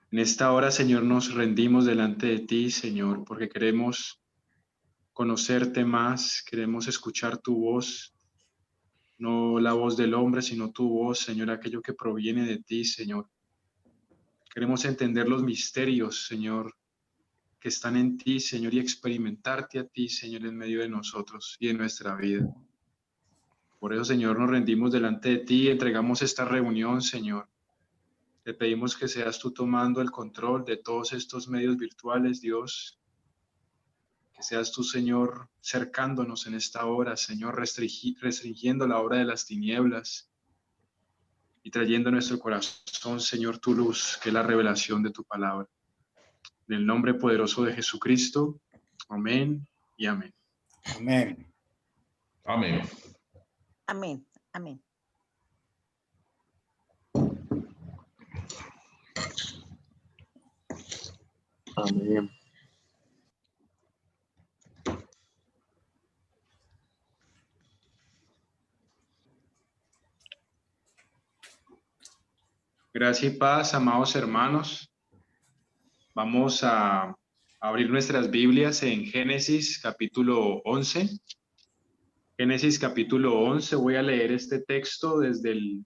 En esta hora, Señor, nos rendimos delante de ti, Señor, porque queremos conocerte más, queremos escuchar tu voz, no la voz del hombre, sino tu voz, Señor, aquello que proviene de ti, Señor. Queremos entender los misterios, Señor, que están en ti, Señor, y experimentarte a ti, Señor, en medio de nosotros y en nuestra vida. Por eso, Señor, nos rendimos delante de ti y entregamos esta reunión, Señor. Te pedimos que seas tú tomando el control de todos estos medios virtuales, Dios. Que seas tú, Señor, cercándonos en esta hora, Señor, restringiendo la hora de las tinieblas y trayendo a nuestro corazón, Señor, tu luz, que es la revelación de tu palabra. En el nombre poderoso de Jesucristo, amén y amén. Amén. Amén. Amén. Amén. Amén. Gracia y paz, amados hermanos. Vamos a abrir nuestras Biblias en Génesis capítulo 11. Génesis capítulo 11, voy a leer este texto desde el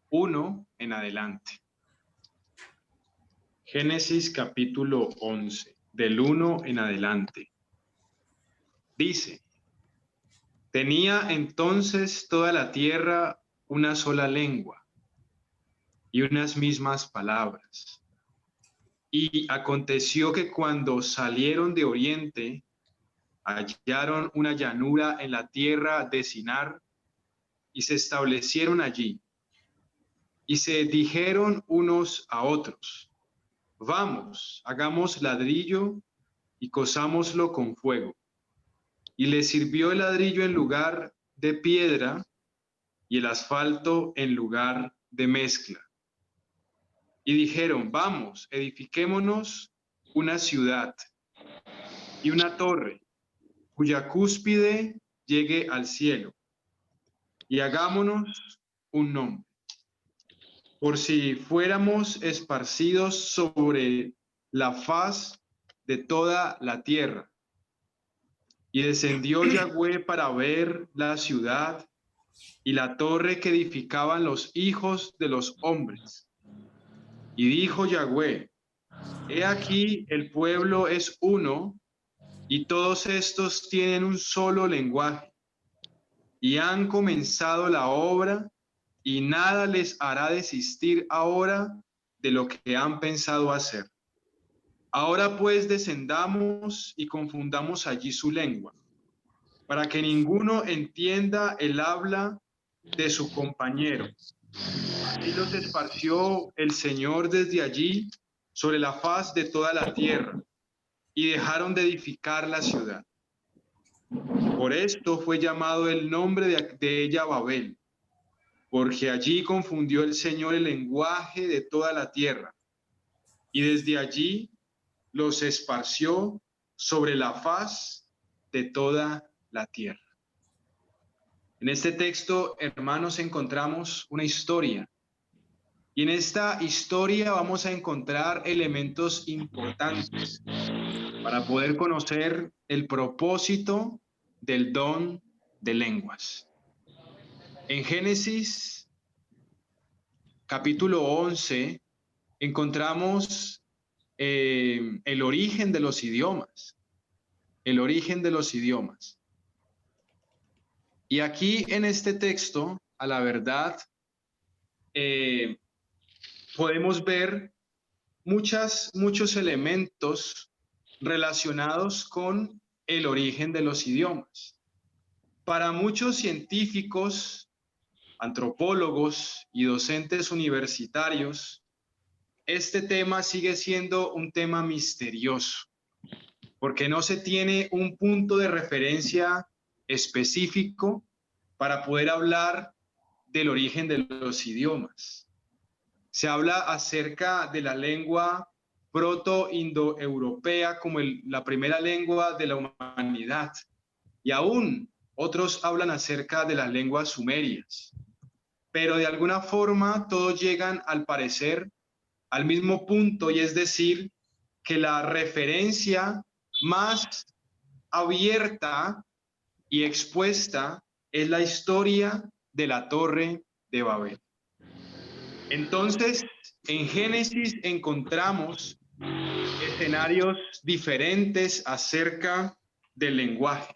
1 en adelante. Génesis capítulo 11, del 1 en adelante. Dice: tenía entonces toda la tierra una sola lengua y unas mismas palabras. Y aconteció que cuando salieron de oriente, hallaron una llanura en la tierra de Sinar y se establecieron allí. Y se dijeron unos a otros: vamos, hagamos ladrillo y cosámoslo con fuego. Y les sirvió el ladrillo en lugar de piedra y el asfalto en lugar de mezcla. Y dijeron: vamos, edifiquémonos una ciudad y una torre cuya cúspide llegue al cielo, y hagámonos un nombre, por si fuéramos esparcidos sobre la faz de toda la tierra. Y descendió Yahweh para ver la ciudad y la torre que edificaban los hijos de los hombres. Y dijo Yahweh: he aquí el pueblo es uno, y todos estos tienen un solo lenguaje, y han comenzado la obra, y nada les hará desistir ahora de lo que han pensado hacer. Ahora pues descendamos y confundamos allí su lengua, para que ninguno entienda el habla de su compañero. Así los esparció el Señor desde allí sobre la faz de toda la tierra, y dejaron de edificar la ciudad. Por esto fue llamado el nombre de ella Babel, porque allí confundió el Señor el lenguaje de toda la tierra, y desde allí los esparció sobre la faz de toda la tierra. En este texto, hermanos, encontramos una historia. Y en esta historia vamos a encontrar elementos importantes para poder conocer el propósito del don de lenguas. En Génesis capítulo 11 encontramos el origen de los idiomas. El origen de los idiomas. Y aquí en este texto, a la verdad, podemos ver muchos elementos relacionados con el origen de los idiomas. Para muchos científicos, antropólogos y docentes universitarios, este tema sigue siendo un tema misterioso, porque no se tiene un punto de referencia específico para poder hablar del origen de los idiomas. Se habla acerca de la lengua proto-indoeuropea como la primera lengua de la humanidad, y aún otros hablan acerca de las lenguas sumerias. Pero de alguna forma todos llegan, al parecer, al mismo punto, y es decir, que la referencia más abierta y expuesta es la historia de la Torre de Babel. Entonces, en Génesis encontramos escenarios diferentes acerca del lenguaje,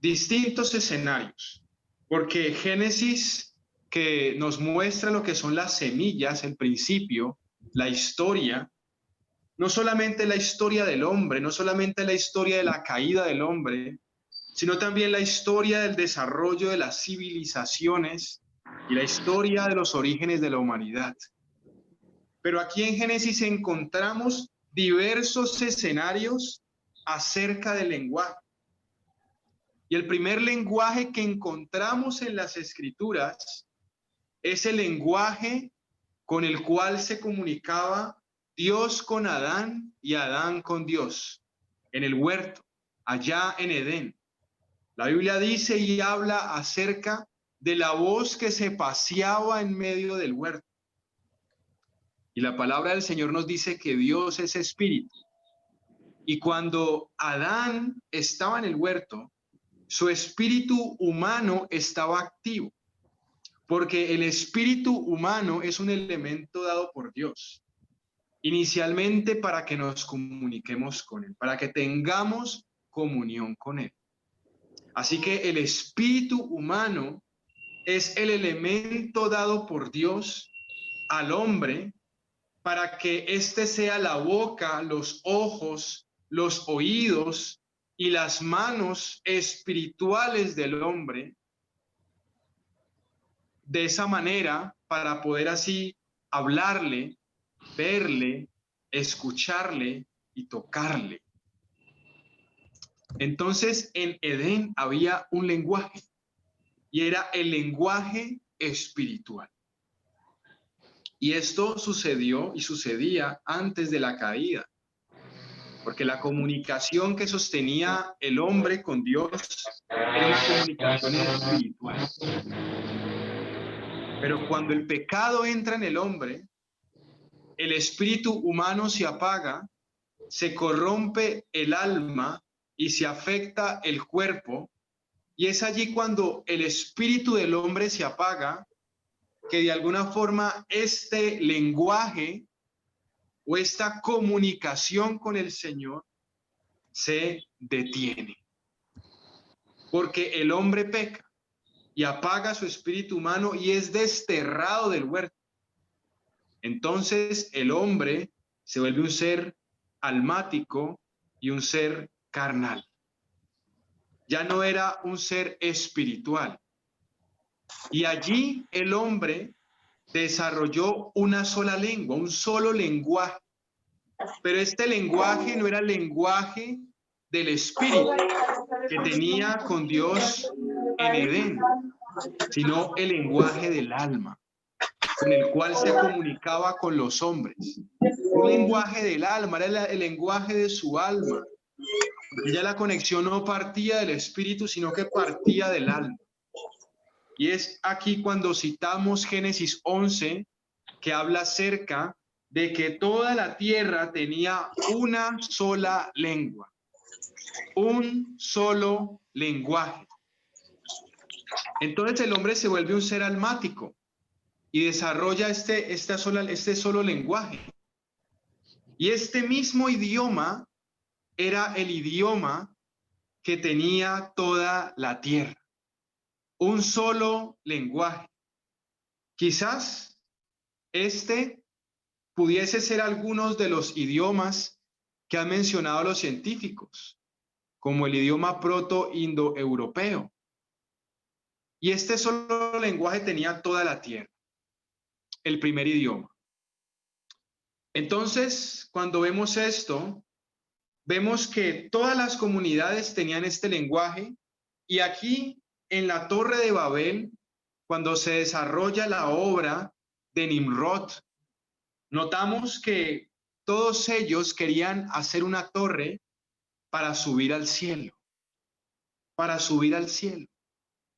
distintos escenarios, porque Génesis, que nos muestra lo que son las semillas, el principio, la historia, no solamente la historia del hombre, no solamente la historia de la caída del hombre, sino también la historia del desarrollo de las civilizaciones y la historia de los orígenes de la humanidad. Pero aquí en Génesis encontramos diversos escenarios acerca del lenguaje. Y el primer lenguaje que encontramos en las Escrituras es el lenguaje con el cual se comunicaba Dios con Adán y Adán con Dios en el huerto, allá en Edén. La Biblia dice y habla acerca de la voz que se paseaba en medio del huerto. Y la palabra del Señor nos dice que Dios es espíritu. Y cuando Adán estaba en el huerto, su espíritu humano estaba activo, porque el espíritu humano es un elemento dado por Dios, inicialmente para que nos comuniquemos con Él, para que tengamos comunión con Él. Así que el espíritu humano es el elemento dado por Dios al hombre para que éste sea la boca, los ojos, los oídos y las manos espirituales del hombre. De esa manera, para poder así hablarle, verle, escucharle y tocarle. Entonces, en Edén había un lenguaje, y era el lenguaje espiritual. Y esto sucedió y sucedía antes de la caída, porque la comunicación que sostenía el hombre con Dios era una comunicación espiritual. Pero cuando el pecado entra en el hombre, el espíritu humano se apaga, se corrompe el alma y se afecta el cuerpo, y es allí cuando el espíritu del hombre se apaga, que de alguna forma este lenguaje o esta comunicación con el Señor se detiene. Porque el hombre peca y apaga su espíritu humano y es desterrado del huerto. Entonces el hombre se vuelve un ser almático y un ser carnal. Ya no era un ser espiritual. Y allí el hombre desarrolló una sola lengua, un solo lenguaje. Pero este lenguaje no era el lenguaje del espíritu que tenía con Dios en Edén, sino el lenguaje del alma, con el cual se comunicaba con los hombres. Un lenguaje del alma, era el lenguaje de su alma, porque ya la conexión no partía del espíritu, sino que partía del alma. Y es aquí cuando citamos Génesis 11, que habla acerca de que toda la tierra tenía una sola lengua, un solo lenguaje. Entonces el hombre se vuelve un ser almático y desarrolla este solo lenguaje. Y este mismo idioma era el idioma que tenía toda la tierra. Un solo lenguaje. Quizás este pudiese ser algunos de los idiomas que han mencionado los científicos, como el idioma proto-indoeuropeo. Y este solo lenguaje tenía toda la tierra, el primer idioma. Entonces, cuando vemos esto, vemos que todas las comunidades tenían este lenguaje, y aquí en la Torre de Babel, cuando se desarrolla la obra de Nimrod, notamos que todos ellos querían hacer una torre para subir al cielo, para subir al cielo.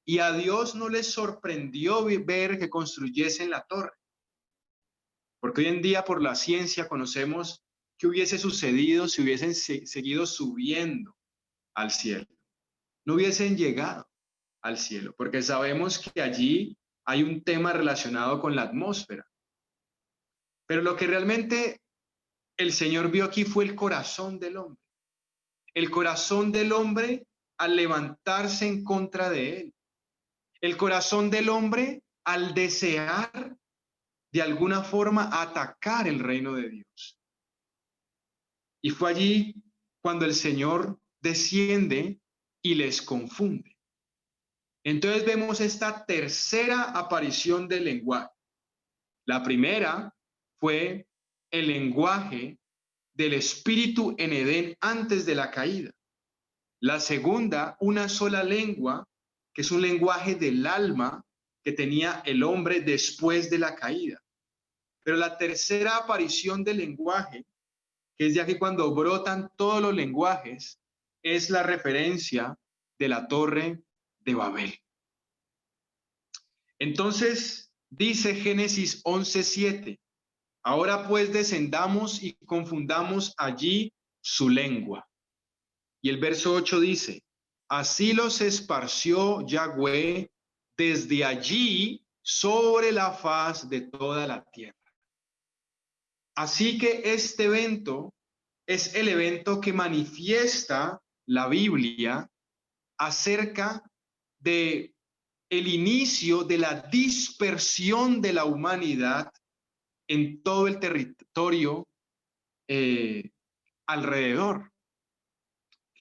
Y a Dios no les sorprendió ver que construyesen la torre. Porque hoy en día por la ciencia conocemos qué hubiese sucedido si hubiesen seguido subiendo al cielo. No hubiesen llegado al cielo, porque sabemos que allí hay un tema relacionado con la atmósfera. Pero lo que realmente el Señor vio aquí fue el corazón del hombre. El corazón del hombre al levantarse en contra de él. El corazón del hombre al desear de alguna forma atacar el reino de Dios. Y fue allí cuando el Señor desciende y les confunde. Entonces vemos esta tercera aparición del lenguaje. La primera fue el lenguaje del espíritu en Edén antes de la caída. La segunda, una sola lengua, que es un lenguaje del alma que tenía el hombre después de la caída. Pero la tercera aparición del lenguaje, que es ya que cuando brotan todos los lenguajes, es la referencia de la torre de Babel. Entonces, dice Génesis 11:7, ahora pues descendamos y confundamos allí su lengua. Y el verso 8 dice, así los esparció Yahweh desde allí sobre la faz de toda la tierra. Así que este evento es el evento que manifiesta la Biblia acerca de el inicio de la dispersión de la humanidad en todo el territorio alrededor.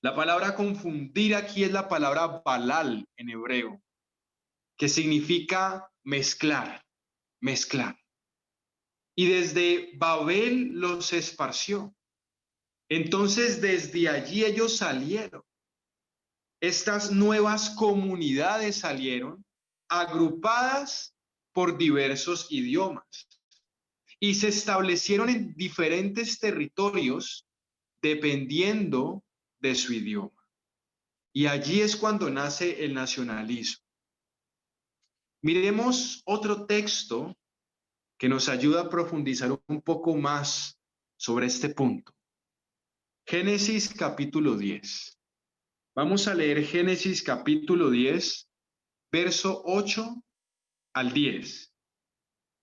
La palabra confundir aquí es la palabra balal en hebreo, que significa mezclar, mezclar. Y desde Babel los esparció. Entonces desde allí ellos salieron. Estas nuevas comunidades salieron agrupadas por diversos idiomas y se establecieron en diferentes territorios dependiendo de su idioma. Y allí es cuando nace el nacionalismo. Miremos otro texto que nos ayuda a profundizar un poco más sobre este punto. Génesis capítulo 10. Vamos a leer Génesis capítulo 10, verso 8 al 10.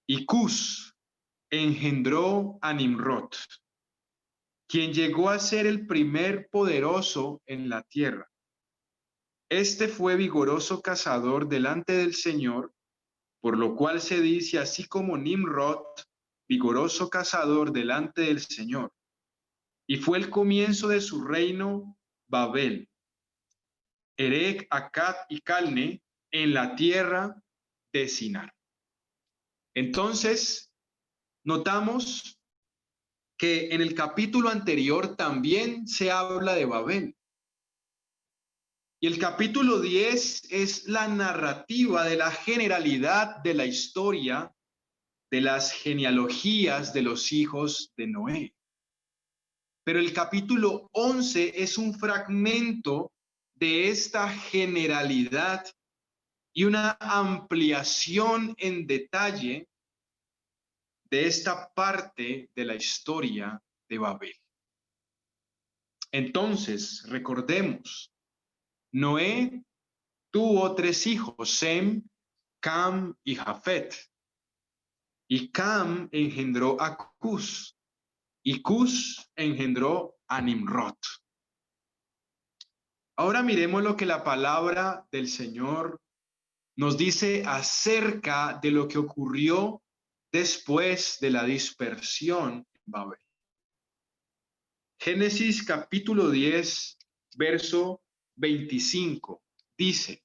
Y Cus engendró a Nimrod, quien llegó a ser el primer poderoso en la tierra. Este fue vigoroso cazador delante del Señor, por lo cual se dice así como Nimrod, vigoroso cazador delante del Señor. Y fue el comienzo de su reino Babel, Erec, Akkad y Calne, en la tierra de Sinar. Entonces, notamos que en el capítulo anterior también se habla de Babel. Y el capítulo 10 es la narrativa de la generalidad de la historia de las genealogías de los hijos de Noé. Pero el capítulo 11 es un fragmento de esta generalidad y una ampliación en detalle de esta parte de la historia de Babel. Entonces, recordemos, Noé tuvo 3 hijos, Sem, Cam y Jafet. Y Cam engendró a Cus, y Cus engendró a Nimrod. Ahora miremos lo que la palabra del Señor nos dice acerca de lo que ocurrió después de la dispersión en Babel. Génesis capítulo 10, verso 25, dice,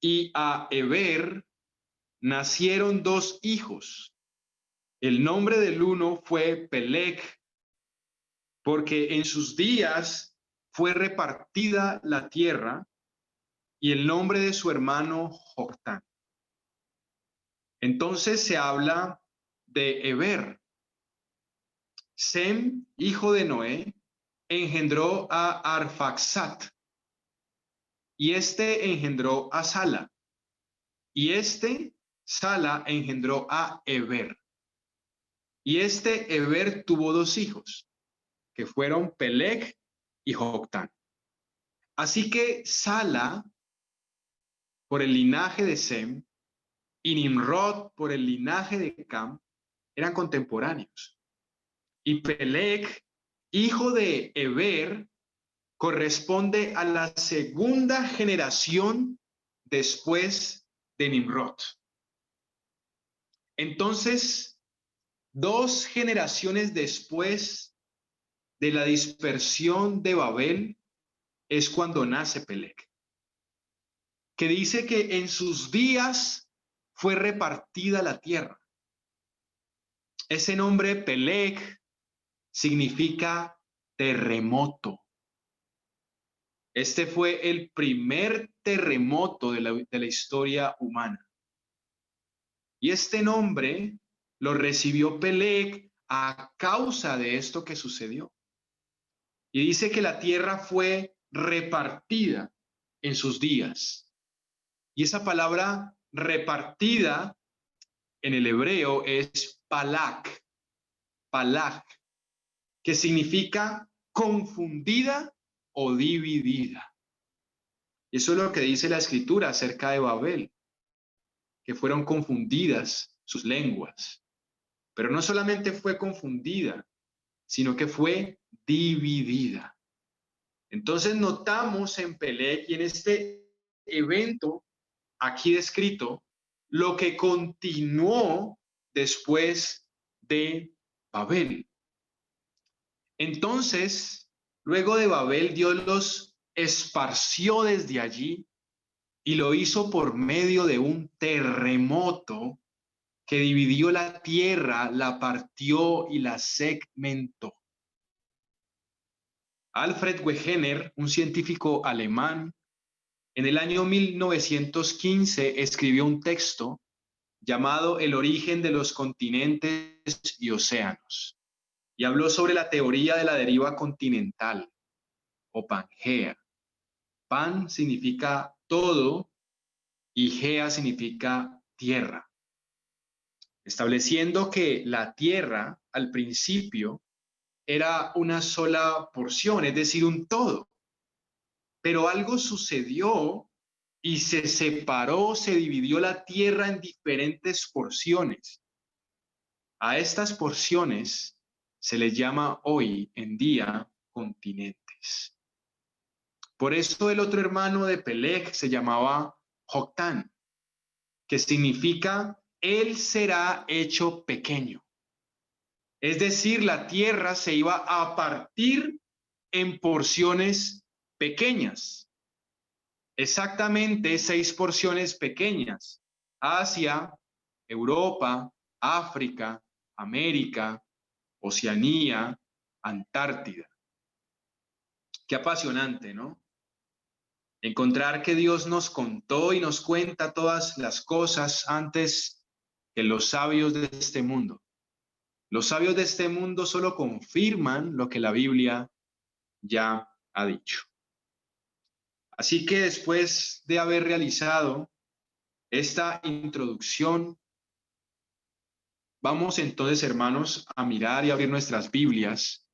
y a Eber nacieron 2 hijos. El nombre del uno fue Peleg, porque en sus días fue repartida la tierra, y el nombre de su hermano Joctán. Entonces se habla de Eber. Sem, hijo de Noé, engendró a Arfaxad, y este engendró a Sala, y Sala engendró a Eber. Y este Eber tuvo dos hijos, que fueron Peleg y Joctán. Así que Sala, por el linaje de Sem, y Nimrod, por el linaje de Cam, eran contemporáneos. Y Peleg, hijo de Eber, corresponde a la segunda generación después de Nimrod. Entonces, 2 generaciones después de la dispersión de Babel es cuando nace Peleg, que dice que en sus días fue repartida la tierra. Ese nombre Peleg significa terremoto. Este fue el primer terremoto de la historia humana. Y este nombre lo recibió Peleg a causa de esto que sucedió. Y dice que la tierra fue repartida en sus días. Y esa palabra repartida en el hebreo es palak, que significa confundida o dividida. Y eso es lo que dice la escritura acerca de Babel, que fueron confundidas sus lenguas. Pero no solamente fue confundida, sino que fue dividida. Entonces notamos en Peleg y en este evento aquí descrito lo que continuó después de Babel. Entonces, luego de Babel, Dios los esparció desde allí y lo hizo por medio de un terremoto que dividió la tierra, la partió y la segmentó. Alfred Wegener, un científico alemán, en el año 1915 escribió un texto llamado El origen de los continentes y océanos, y habló sobre la teoría de la deriva continental o Pangea. Pan significa todo y Gea significa tierra, estableciendo que la tierra al principio era una sola porción, es decir, un todo. Pero algo sucedió y se separó, se dividió la tierra en diferentes porciones. A estas porciones se les llama hoy en día continentes. Por eso el otro hermano de Peleg se llamaba Joctán, que significa él será hecho pequeño. Es decir, la tierra se iba a partir en porciones pequeñas. Exactamente 6 porciones pequeñas: Asia, Europa, África, América, Oceanía, Antártida. Qué apasionante, ¿no? Encontrar que Dios nos contó y nos cuenta todas las cosas antes que los sabios de este mundo. Los sabios de este mundo solo confirman lo que la Biblia ya ha dicho. Así que después de haber realizado esta introducción, vamos entonces, hermanos, a mirar y abrir nuestras Biblias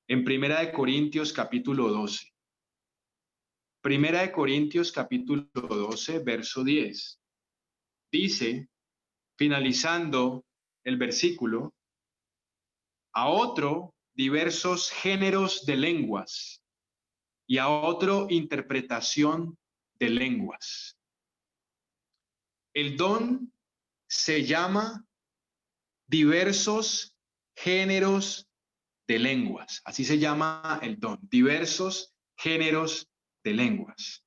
en Primera de Corintios capítulo 12. Primera de Corintios capítulo 12, verso 10. Dice, finalizando el versículo, a otro diversos géneros de lenguas y a otro interpretación de lenguas. El don se llama diversos géneros de lenguas. Así se llama el don, diversos géneros de lenguas.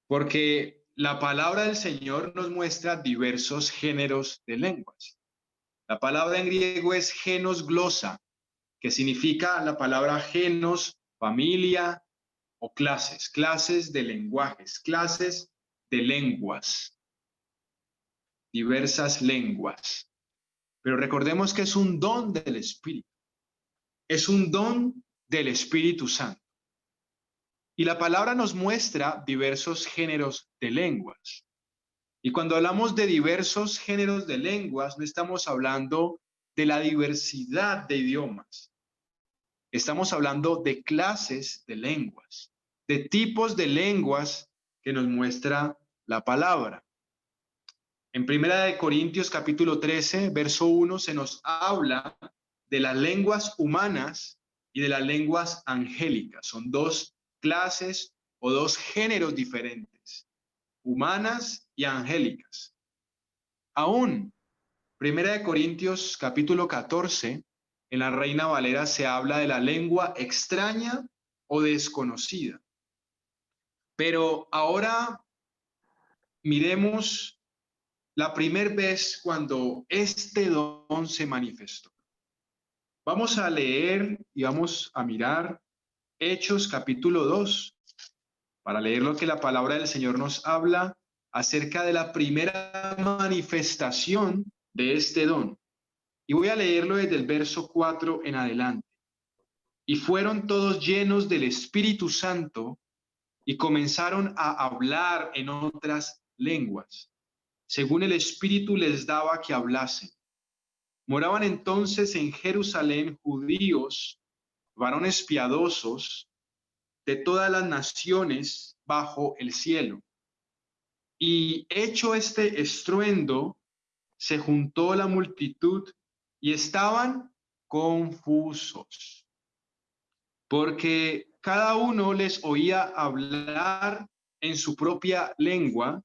Porque la palabra del Señor nos muestra diversos géneros de lenguas. La palabra en griego es genos glosa, que significa la palabra genos, familia o clases, clases de lenguajes, clases de lenguas, diversas lenguas. Pero recordemos que es un don del Espíritu, es un don del Espíritu Santo. Y la palabra nos muestra diversos géneros de lenguas. Y cuando hablamos de diversos géneros de lenguas, no estamos hablando de la diversidad de idiomas. Estamos hablando de clases de lenguas, de tipos de lenguas que nos muestra la palabra. En 1 Corintios capítulo 13, verso 1, se nos habla de las lenguas humanas y de las lenguas angélicas. Son dos clases o dos géneros diferentes, humanas y angélicas. Aún, 1 Corintios capítulo 14, en la Reina Valera se habla de la lengua extraña o desconocida. Pero ahora miremos la primera vez cuando este don se manifestó. Vamos a leer y vamos a mirar Hechos capítulo 2 para leer lo que la palabra del Señor nos habla acerca de la primera manifestación de este don. Y voy a leerlo desde el verso 4 en adelante. Y fueron todos llenos del Espíritu Santo y comenzaron a hablar en otras lenguas, según el Espíritu les daba que hablasen. Moraban entonces en Jerusalén judíos, varones piadosos, de todas las naciones bajo el cielo. Y hecho este estruendo, se juntó la multitud y estaban confusos, porque cada uno les oía hablar en su propia lengua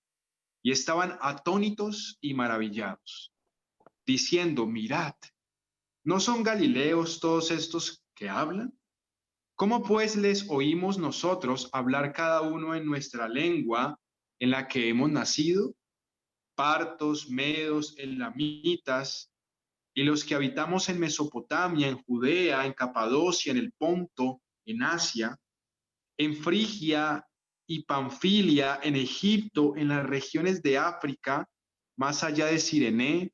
y estaban atónitos y maravillados, diciendo: mirad, ¿no son galileos todos estos que hablan? ¿Cómo pues les oímos nosotros hablar cada uno en nuestra lengua en la que hemos nacido? Partos, medos, elamitas, y los que habitamos en Mesopotamia, en Judea, en Capadocia, en el Ponto, en Asia, en Frigia y Panfilia, en Egipto, en las regiones de África, más allá de Cirene,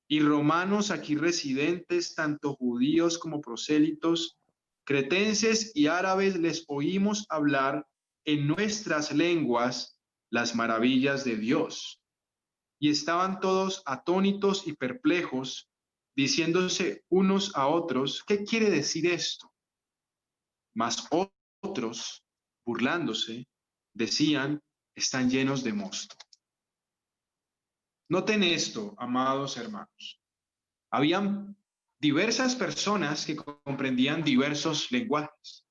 y romanos aquí residentes, tanto judíos como prosélitos, cretenses y árabes, les oímos hablar en nuestras lenguas las maravillas de Dios. Y estaban todos atónitos y perplejos, diciéndose unos a otros: ¿qué quiere decir esto? Mas otros, burlándose, decían: están llenos de mosto. Noten esto, amados hermanos. Habían diversas personas que comprendían diversos lenguajes.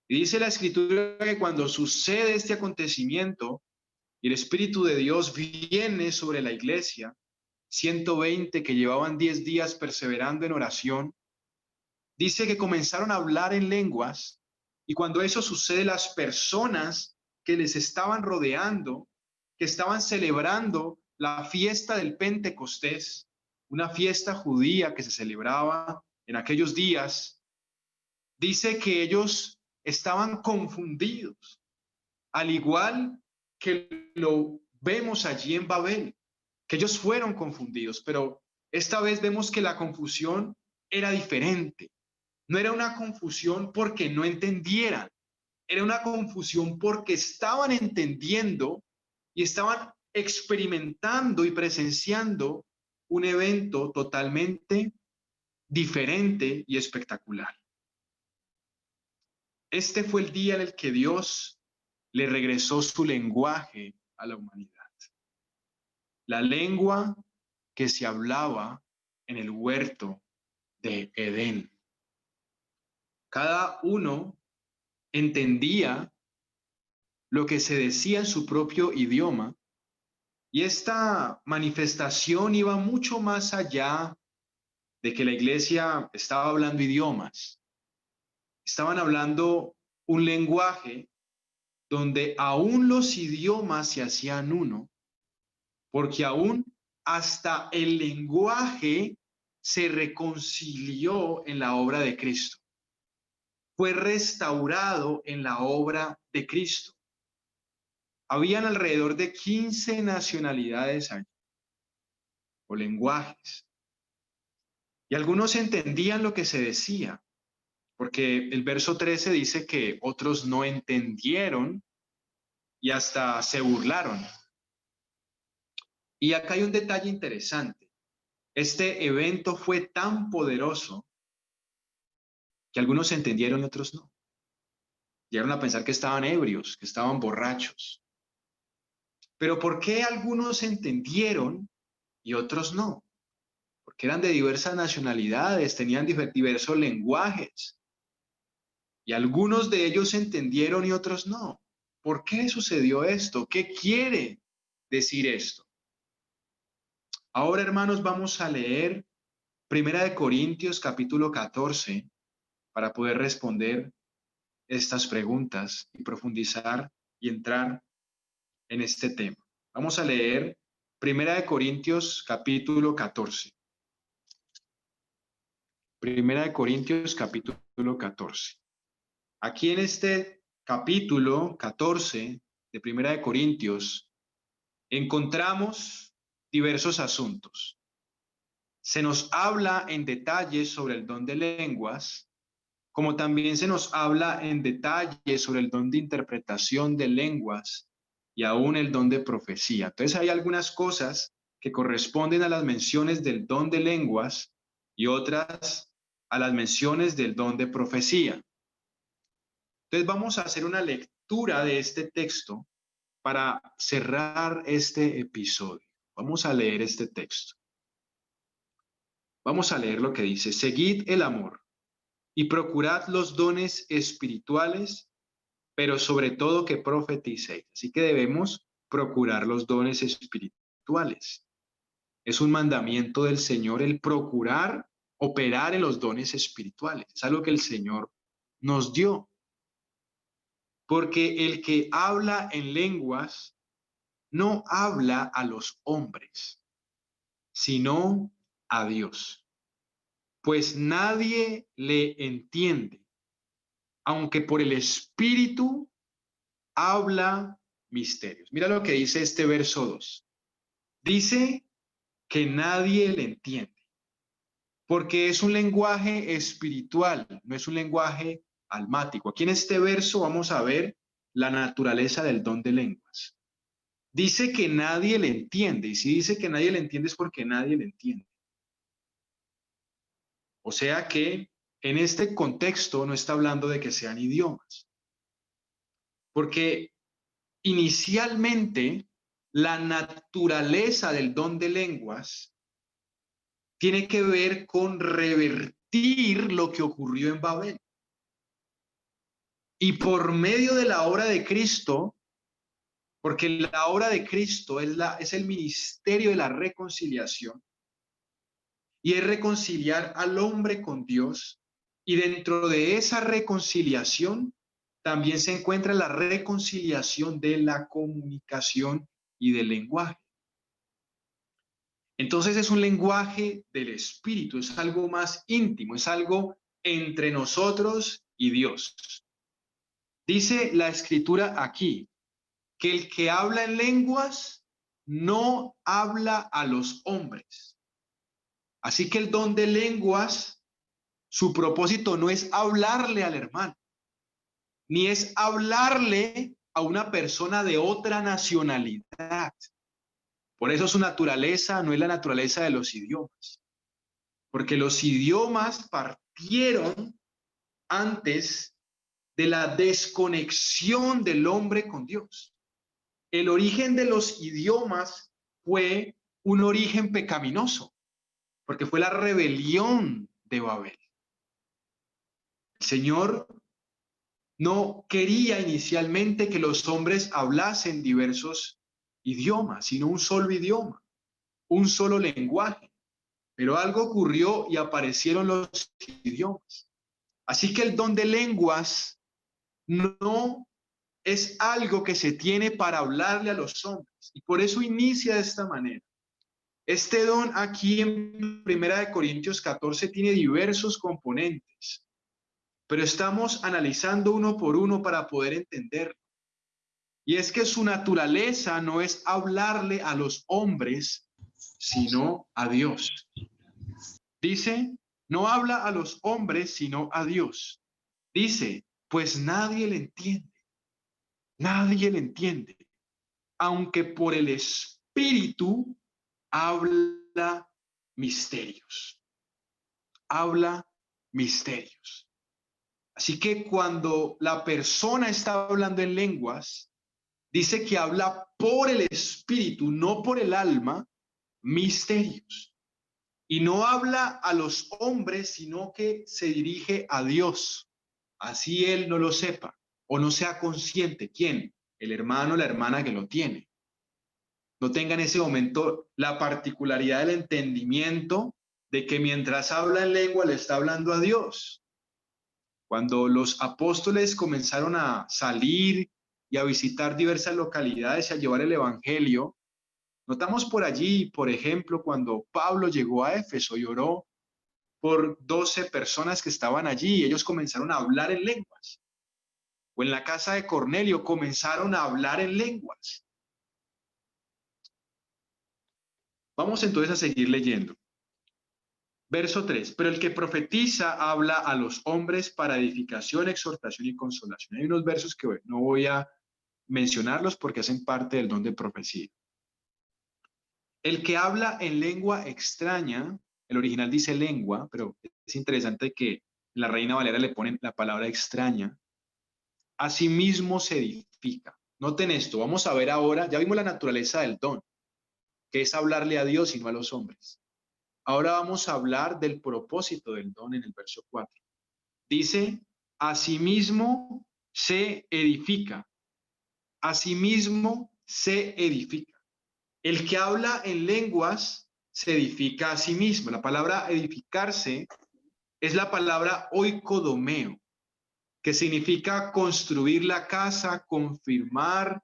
Y dice la Escritura que cuando sucede este acontecimiento y el Espíritu de Dios viene sobre la iglesia, 120 que llevaban 10 días perseverando en oración, dice que comenzaron a hablar en lenguas, y cuando eso sucede, las personas que les estaban rodeando, que estaban celebrando la fiesta del Pentecostés, una fiesta judía que se celebraba en aquellos días, dice que ellos estaban confundidos, al igual que lo vemos allí en Babel, que ellos fueron confundidos, pero esta vez vemos que la confusión era diferente. No era una confusión porque no entendieran, era una confusión porque estaban entendiendo y estaban experimentando y presenciando un evento totalmente diferente y espectacular. Este fue el día en el que Dios le regresó su lenguaje a la humanidad. La lengua que se hablaba en el huerto de Edén. Cada uno entendía lo que se decía en su propio idioma, y esta manifestación iba mucho más allá de que la iglesia estaba hablando idiomas. Estaban hablando un lenguaje donde aún los idiomas se hacían uno, porque aún hasta el lenguaje se reconcilió en la obra de Cristo. Fue restaurado en la obra de Cristo. Habían alrededor de 15 nacionalidades allí, o lenguajes. Y algunos entendían lo que se decía, porque el verso 13 dice que otros no entendieron y hasta se burlaron. Y acá hay un detalle interesante. Este evento fue tan poderoso que algunos entendieron y otros no. Llegaron a pensar que estaban ebrios, que estaban borrachos. Pero ¿por qué algunos entendieron y otros no? Porque eran de diversas nacionalidades, tenían diversos lenguajes. Y algunos de ellos entendieron y otros no. ¿Por qué sucedió esto? ¿Qué quiere decir esto? Ahora, hermanos, vamos a leer 1 Corintios capítulo 14 para poder responder estas preguntas y profundizar y entrar en este tema. Vamos a leer 1 Corintios capítulo 14. 1 Corintios capítulo 14. Aquí en este capítulo 14 de 1 Corintios encontramos diversos asuntos. Se nos habla en detalle sobre el don de lenguas, como también se nos habla en detalle sobre el don de interpretación de lenguas y aún el don de profecía. Entonces hay algunas cosas que corresponden a las menciones del don de lenguas y otras a las menciones del don de profecía. Entonces vamos a hacer una lectura de este texto para cerrar este episodio. Vamos a leer este texto. Vamos a leer lo que dice: seguid el amor y procurad los dones espirituales, pero sobre todo que profeticéis. Así que debemos procurar los dones espirituales. Es un mandamiento del Señor el procurar operar en los dones espirituales. Es algo que el Señor nos dio. Porque el que habla en lenguas no habla a los hombres, sino a Dios. Pues nadie le entiende, aunque por el Espíritu habla misterios. Mira lo que dice este verso 2. Dice que nadie le entiende, porque es un lenguaje espiritual, no es un lenguaje almático. Aquí en este verso vamos a ver la naturaleza del don de lenguas. Dice que nadie le entiende, y si dice que nadie le entiende es porque nadie le entiende. O sea que en este contexto no está hablando de que sean idiomas, porque inicialmente la naturaleza del don de lenguas tiene que ver con revertir lo que ocurrió en Babel. Y por medio de la obra de Cristo, porque la obra de Cristo es el ministerio de la reconciliación, y es reconciliar al hombre con Dios, y dentro de esa reconciliación también se encuentra la reconciliación de la comunicación y del lenguaje. Entonces es un lenguaje del espíritu, es algo más íntimo, es algo entre nosotros y Dios. Dice la escritura aquí que el que habla en lenguas no habla a los hombres. Así que el don de lenguas, su propósito no es hablarle al hermano, ni es hablarle a una persona de otra nacionalidad. Por eso su naturaleza no es la naturaleza de los idiomas, porque los idiomas partieron antes de la desconexión del hombre con Dios. El origen de los idiomas fue un origen pecaminoso, porque fue la rebelión de Babel. El Señor no quería inicialmente que los hombres hablasen diversos idiomas, sino un solo idioma, un solo lenguaje. Pero algo ocurrió y aparecieron los idiomas. Así que el don de lenguas no es algo que se tiene para hablarle a los hombres. Y por eso inicia de esta manera. Este don aquí en 1 Corintios 14 tiene diversos componentes, pero estamos analizando uno por uno para poder entenderlo. Y es que su naturaleza no es hablarle a los hombres, sino a Dios. Dice, no habla a los hombres, sino a Dios. Dice, pues nadie le entiende. Nadie le entiende. Aunque por el Espíritu habla misterios. Habla misterios. Así que cuando la persona está hablando en lenguas, dice que habla por el espíritu, no por el alma, misterios. Y no habla a los hombres, sino que se dirige a Dios. Así él no lo sepa o no sea consciente. ¿Quién? El hermano o la hermana que lo tiene. No tenga en ese momento la particularidad del entendimiento de que mientras habla en lengua le está hablando a Dios. Cuando los apóstoles comenzaron a salir y a visitar diversas localidades y a llevar el evangelio, notamos por allí, por ejemplo, cuando Pablo llegó a Éfeso y oró por 12 personas que estaban allí, ellos comenzaron a hablar en lenguas. O en la casa de Cornelio comenzaron a hablar en lenguas. Vamos entonces a seguir leyendo. Verso 3. Pero el que profetiza habla a los hombres para edificación, exhortación y consolación. Hay unos versos que no voy a mencionarlos porque hacen parte del don de profecía. El que habla en lengua extraña, el original dice lengua, pero es interesante que en la Reina Valera le ponen la palabra extraña, a sí mismo se edifica. Noten esto, vamos a ver ahora, ya vimos la naturaleza del don, que es hablarle a Dios y no a los hombres. Ahora vamos a hablar del propósito del don en el verso 4. Dice, asimismo se edifica. Asimismo se edifica. El que habla en lenguas se edifica a sí mismo. La palabra edificarse es la palabra oikodomeo, que significa construir la casa, confirmar,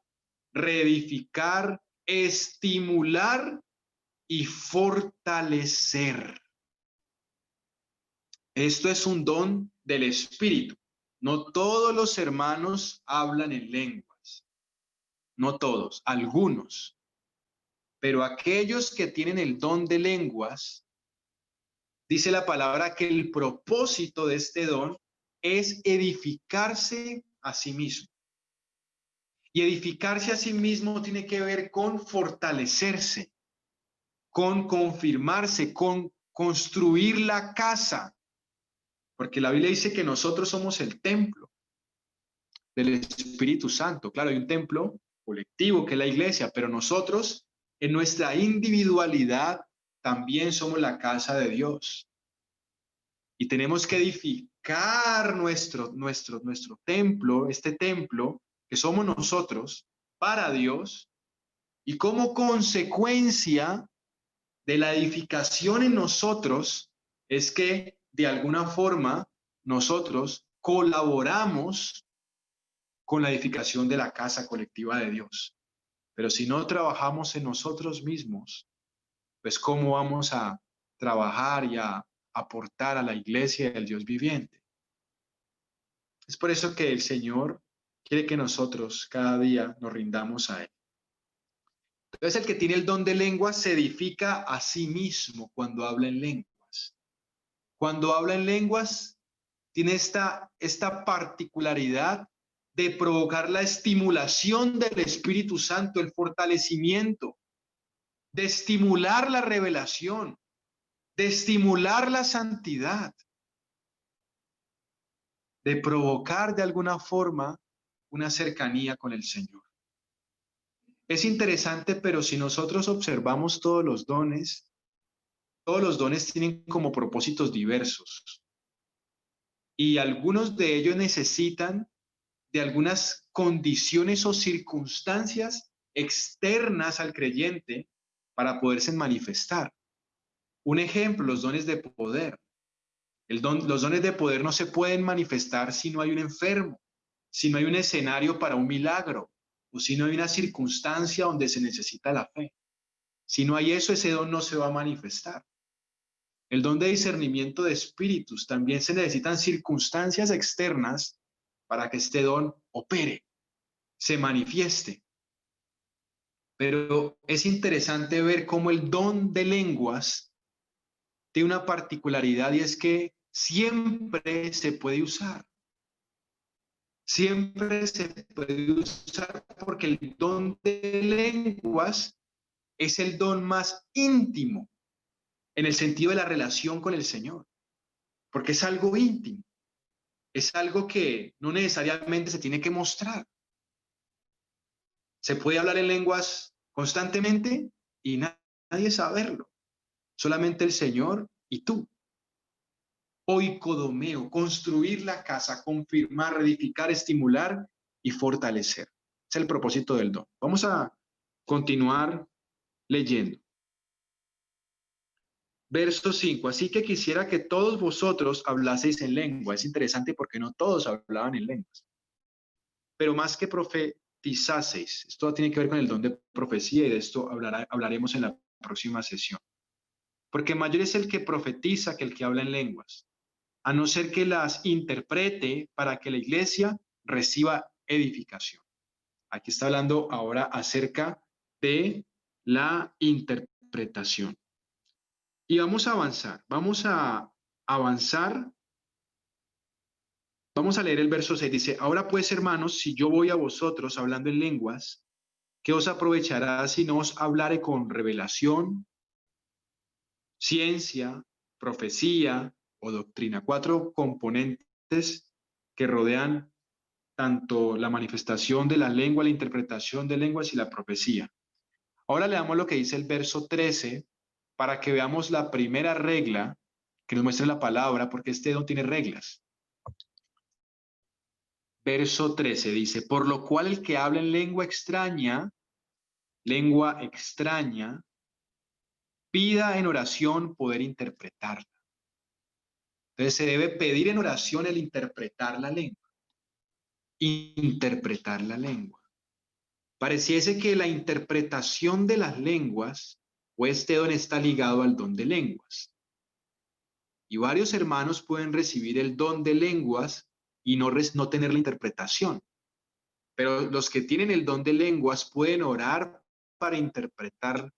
reedificar, estimular y fortalecer. Esto es un don del Espíritu. No todos los hermanos hablan en lenguas. No todos, algunos. Pero aquellos que tienen el don de lenguas, dice la palabra que el propósito de este don es edificarse a sí mismo. Y edificarse a sí mismo tiene que ver con fortalecerse, con confirmarse, con construir la casa. Porque la Biblia dice que nosotros somos el templo del Espíritu Santo. Claro, hay un templo colectivo que es la iglesia, pero nosotros en nuestra individualidad también somos la casa de Dios. Y tenemos que edificar nuestro templo, este templo que somos nosotros para Dios. Y como consecuencia de la edificación en nosotros es que de alguna forma nosotros colaboramos con la edificación de la casa colectiva de Dios. Pero si no trabajamos en nosotros mismos, pues ¿cómo vamos a trabajar y a aportar a la iglesia del Dios viviente? Es por eso que el Señor quiere que nosotros cada día nos rindamos a Él. Entonces el que tiene el don de lenguas se edifica a sí mismo cuando habla en lenguas. Cuando habla en lenguas tiene esta particularidad de provocar la estimulación del Espíritu Santo, el fortalecimiento, de estimular la revelación, de estimular la santidad, de provocar de alguna forma una cercanía con el Señor. Es interesante, pero si nosotros observamos todos los dones tienen como propósitos diversos. Y algunos de ellos necesitan de algunas condiciones o circunstancias externas al creyente para poderse manifestar. Un ejemplo, los dones de poder. Los dones de poder no se pueden manifestar si no hay un enfermo, si no hay un escenario para un milagro, o si no hay una circunstancia donde se necesita la fe. Si no hay eso, ese don no se va a manifestar. El don de discernimiento de espíritus, también se necesitan circunstancias externas para que este don opere, se manifieste. Pero es interesante ver cómo el don de lenguas tiene una particularidad y es que siempre se puede usar. Siempre se puede usar porque el don de lenguas es el don más íntimo en el sentido de la relación con el Señor, porque es algo íntimo, es algo que no necesariamente se tiene que mostrar. Se puede hablar en lenguas constantemente y nadie saberlo, solamente el Señor y tú. Oikodomeo, construir la casa, confirmar, reedificar, estimular y fortalecer. Es el propósito del don. Vamos a continuar leyendo. Verso 5. Así que quisiera que todos vosotros hablaseis en lengua. Es interesante porque no todos hablaban en lenguas. Pero más que profetizaseis. Esto tiene que ver con el don de profecía y de esto hablaremos en la próxima sesión. Porque mayor es el que profetiza que el que habla en lenguas, a no ser que las interprete para que la iglesia reciba edificación. Aquí está hablando ahora acerca de la interpretación. Y vamos a avanzar, vamos a leer el verso 6, dice, ahora pues hermanos, si yo voy a vosotros hablando en lenguas, ¿qué os aprovechará si no os hablare con revelación, ciencia, profecía o doctrina? 4 componentes que rodean tanto la manifestación de la lengua, la interpretación de lenguas y la profecía. Ahora leamos lo que dice el verso 13 para que veamos la primera regla que nos muestra la palabra, porque este don tiene reglas. Verso 13 dice, por lo cual el que habla en lengua extraña, pida en oración poder interpretarla. Entonces se debe pedir en oración el interpretar la lengua. Interpretar la lengua. Pareciese que la interpretación de las lenguas o este don está ligado al don de lenguas. Y varios hermanos pueden recibir el don de lenguas y no tener la interpretación. Pero los que tienen el don de lenguas pueden orar para interpretar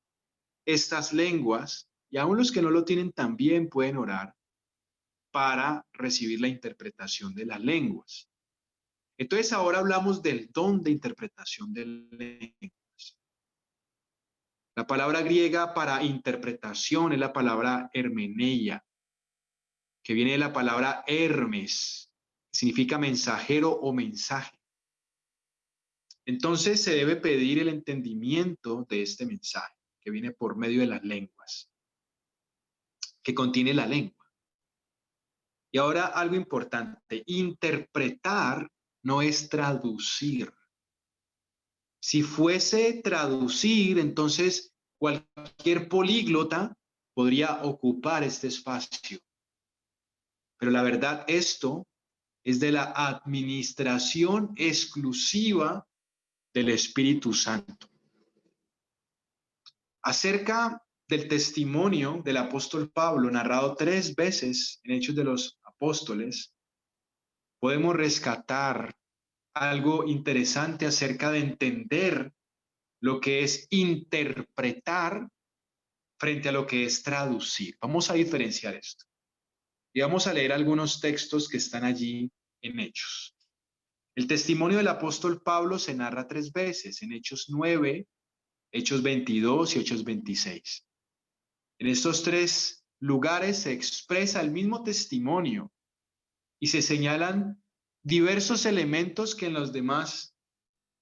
estas lenguas y aún los que no lo tienen también pueden orar para recibir la interpretación de las lenguas. Entonces ahora hablamos del don de interpretación de lenguas. La palabra griega para interpretación es la palabra hermeneia, que viene de la palabra Hermes, que significa mensajero o mensaje. Entonces se debe pedir el entendimiento de este mensaje, que viene por medio de las lenguas, que contiene la lengua. Y ahora algo importante, interpretar no es traducir. Si fuese traducir, entonces cualquier políglota podría ocupar este espacio. Pero la verdad, esto es de la administración exclusiva del Espíritu Santo. Acerca del testimonio del apóstol Pablo, narrado 3 veces en Hechos de los Apóstoles, podemos rescatar algo interesante acerca de entender lo que es interpretar frente a lo que es traducir. Vamos a diferenciar esto. Y vamos a leer algunos textos que están allí en Hechos. El testimonio del apóstol Pablo se narra 3 veces, en Hechos 9, Hechos 22 y Hechos 26. En estos 3 lugares se expresa el mismo testimonio y se señalan diversos elementos que en los demás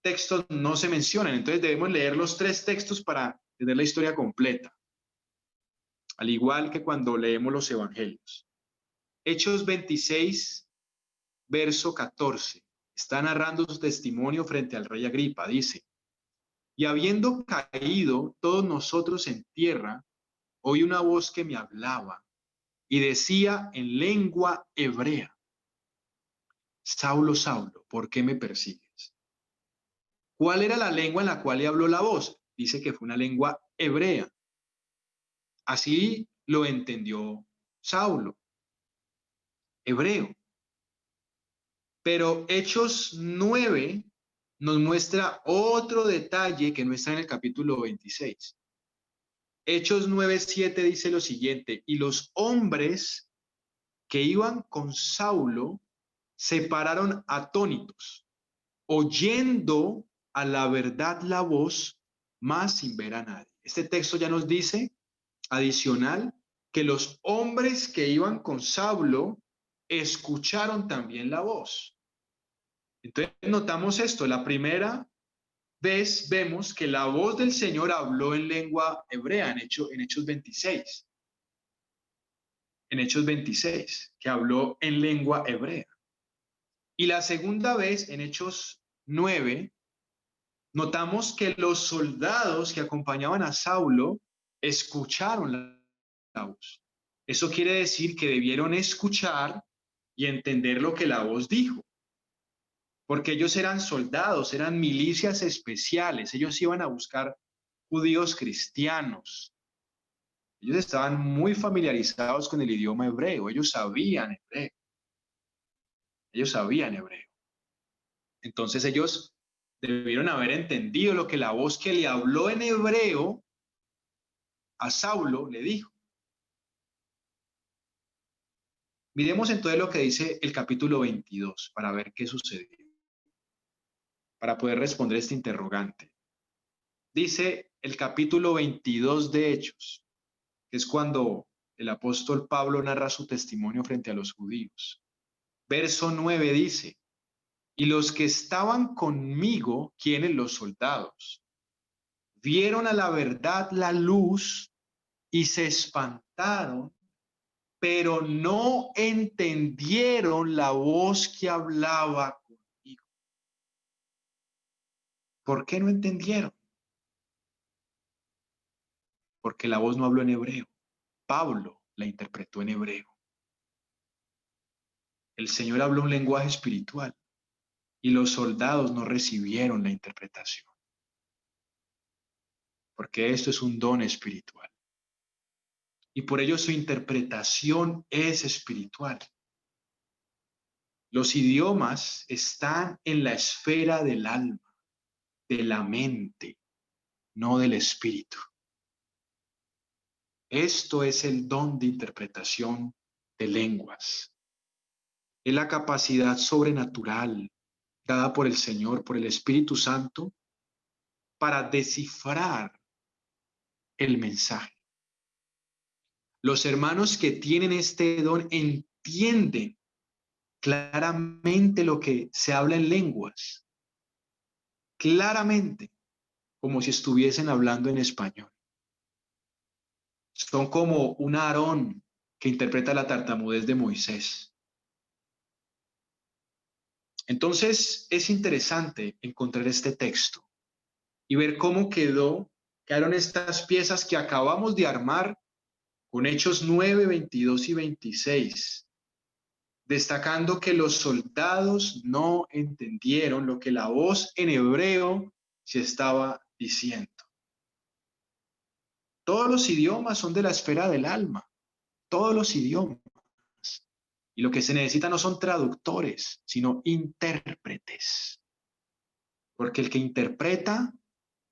textos no se mencionan. Entonces debemos leer los 3 textos para tener la historia completa, al igual que cuando leemos los evangelios. Hechos 26, verso 14. Está narrando su testimonio frente al rey Agripa. Dice, y habiendo caído todos nosotros en tierra, oí una voz que me hablaba y decía en lengua hebrea, Saulo, Saulo, ¿por qué me persigues? ¿Cuál era la lengua en la cual le habló la voz? Dice que fue una lengua hebrea. Así lo entendió Saulo, hebreo. Pero Hechos 9 nos muestra otro detalle que no está en el capítulo 26. Hechos 9:7 dice lo siguiente, y los hombres que iban con Saulo se pararon atónitos, oyendo a la verdad la voz, mas sin ver a nadie. Este texto ya nos dice, adicional, que los hombres que iban con Saulo escucharon también la voz. Entonces notamos esto, la primera vez vemos que la voz del Señor habló en lengua hebrea, en Hechos 26. En Hechos 26, que habló en lengua hebrea. Y la segunda vez, en Hechos 9, notamos que los soldados que acompañaban a Saulo escucharon la voz. Eso quiere decir que debieron escuchar y entender lo que la voz dijo. Porque ellos eran soldados, eran milicias especiales, ellos iban a buscar judíos cristianos. Ellos estaban muy familiarizados con el idioma hebreo, ellos sabían hebreo. Ellos sabían hebreo. Entonces ellos debieron haber entendido lo que la voz que le habló en hebreo a Saulo le dijo. Miremos entonces lo que dice el capítulo 22 para ver qué sucedió, para poder responder este interrogante. Dice el capítulo 22 de Hechos, que es cuando el apóstol Pablo narra su testimonio frente a los judíos. Verso 9 dice, y los que estaban conmigo, ¿quiénes? Los soldados, vieron a la verdad la luz y se espantaron, pero no entendieron la voz que hablaba conmigo. ¿Por qué no entendieron? Porque la voz no habló en hebreo. Pablo la interpretó en hebreo. El Señor habló un lenguaje espiritual y los soldados no recibieron la interpretación. Porque esto es un don espiritual. Y por ello su interpretación es espiritual. Los idiomas están en la esfera del alma, de la mente, no del espíritu. Esto es el don de interpretación de lenguas. Es la capacidad sobrenatural dada por el Señor, por el Espíritu Santo, para descifrar el mensaje. Los hermanos que tienen este don entienden claramente lo que se habla en lenguas, claramente, como si estuviesen hablando en español. Son como un Aarón que interpreta la tartamudez de Moisés. Entonces es interesante encontrar este texto y ver cómo quedaron estas piezas que acabamos de armar con Hechos 9, 22 y 26, destacando que los soldados no entendieron lo que la voz en hebreo se estaba diciendo. Todos los idiomas son de la esfera del alma, todos los idiomas. Y lo que se necesita no son traductores, sino intérpretes. Porque el que interpreta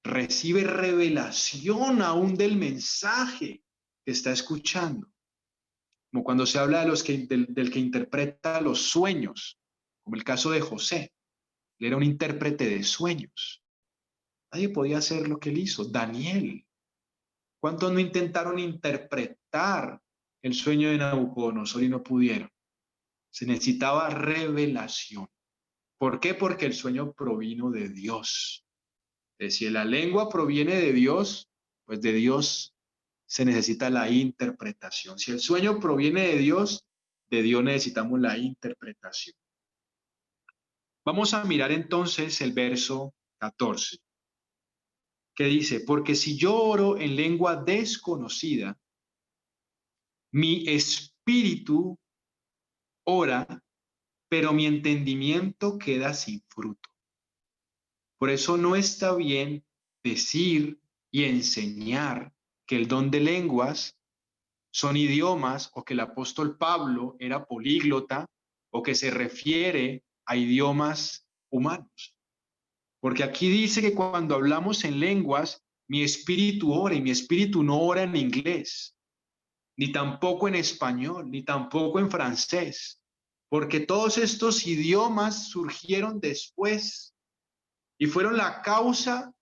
recibe revelación aún del mensaje que está escuchando. Como cuando se habla del que interpreta los sueños, como el caso de José. Él era un intérprete de sueños. Nadie podía hacer lo que él hizo. Daniel. ¿Cuántos no intentaron interpretar el sueño de Nabucodonosor y no pudieron? Se necesitaba revelación. ¿Por qué? Porque el sueño provino de Dios. Si la lengua proviene de Dios, pues de Dios se necesita la interpretación. Si el sueño proviene de Dios necesitamos la interpretación. Vamos a mirar entonces el verso 14, que dice, porque si yo oro en lengua desconocida, mi espíritu ora, pero mi entendimiento queda sin fruto. Por eso no está bien decir y enseñar que el don de lenguas son idiomas o que el apóstol Pablo era políglota o que se refiere a idiomas humanos. Porque aquí dice que cuando hablamos en lenguas, mi espíritu ora y mi espíritu no ora en inglés, ni tampoco en español, ni tampoco en francés, porque todos estos idiomas surgieron después y fueron la causa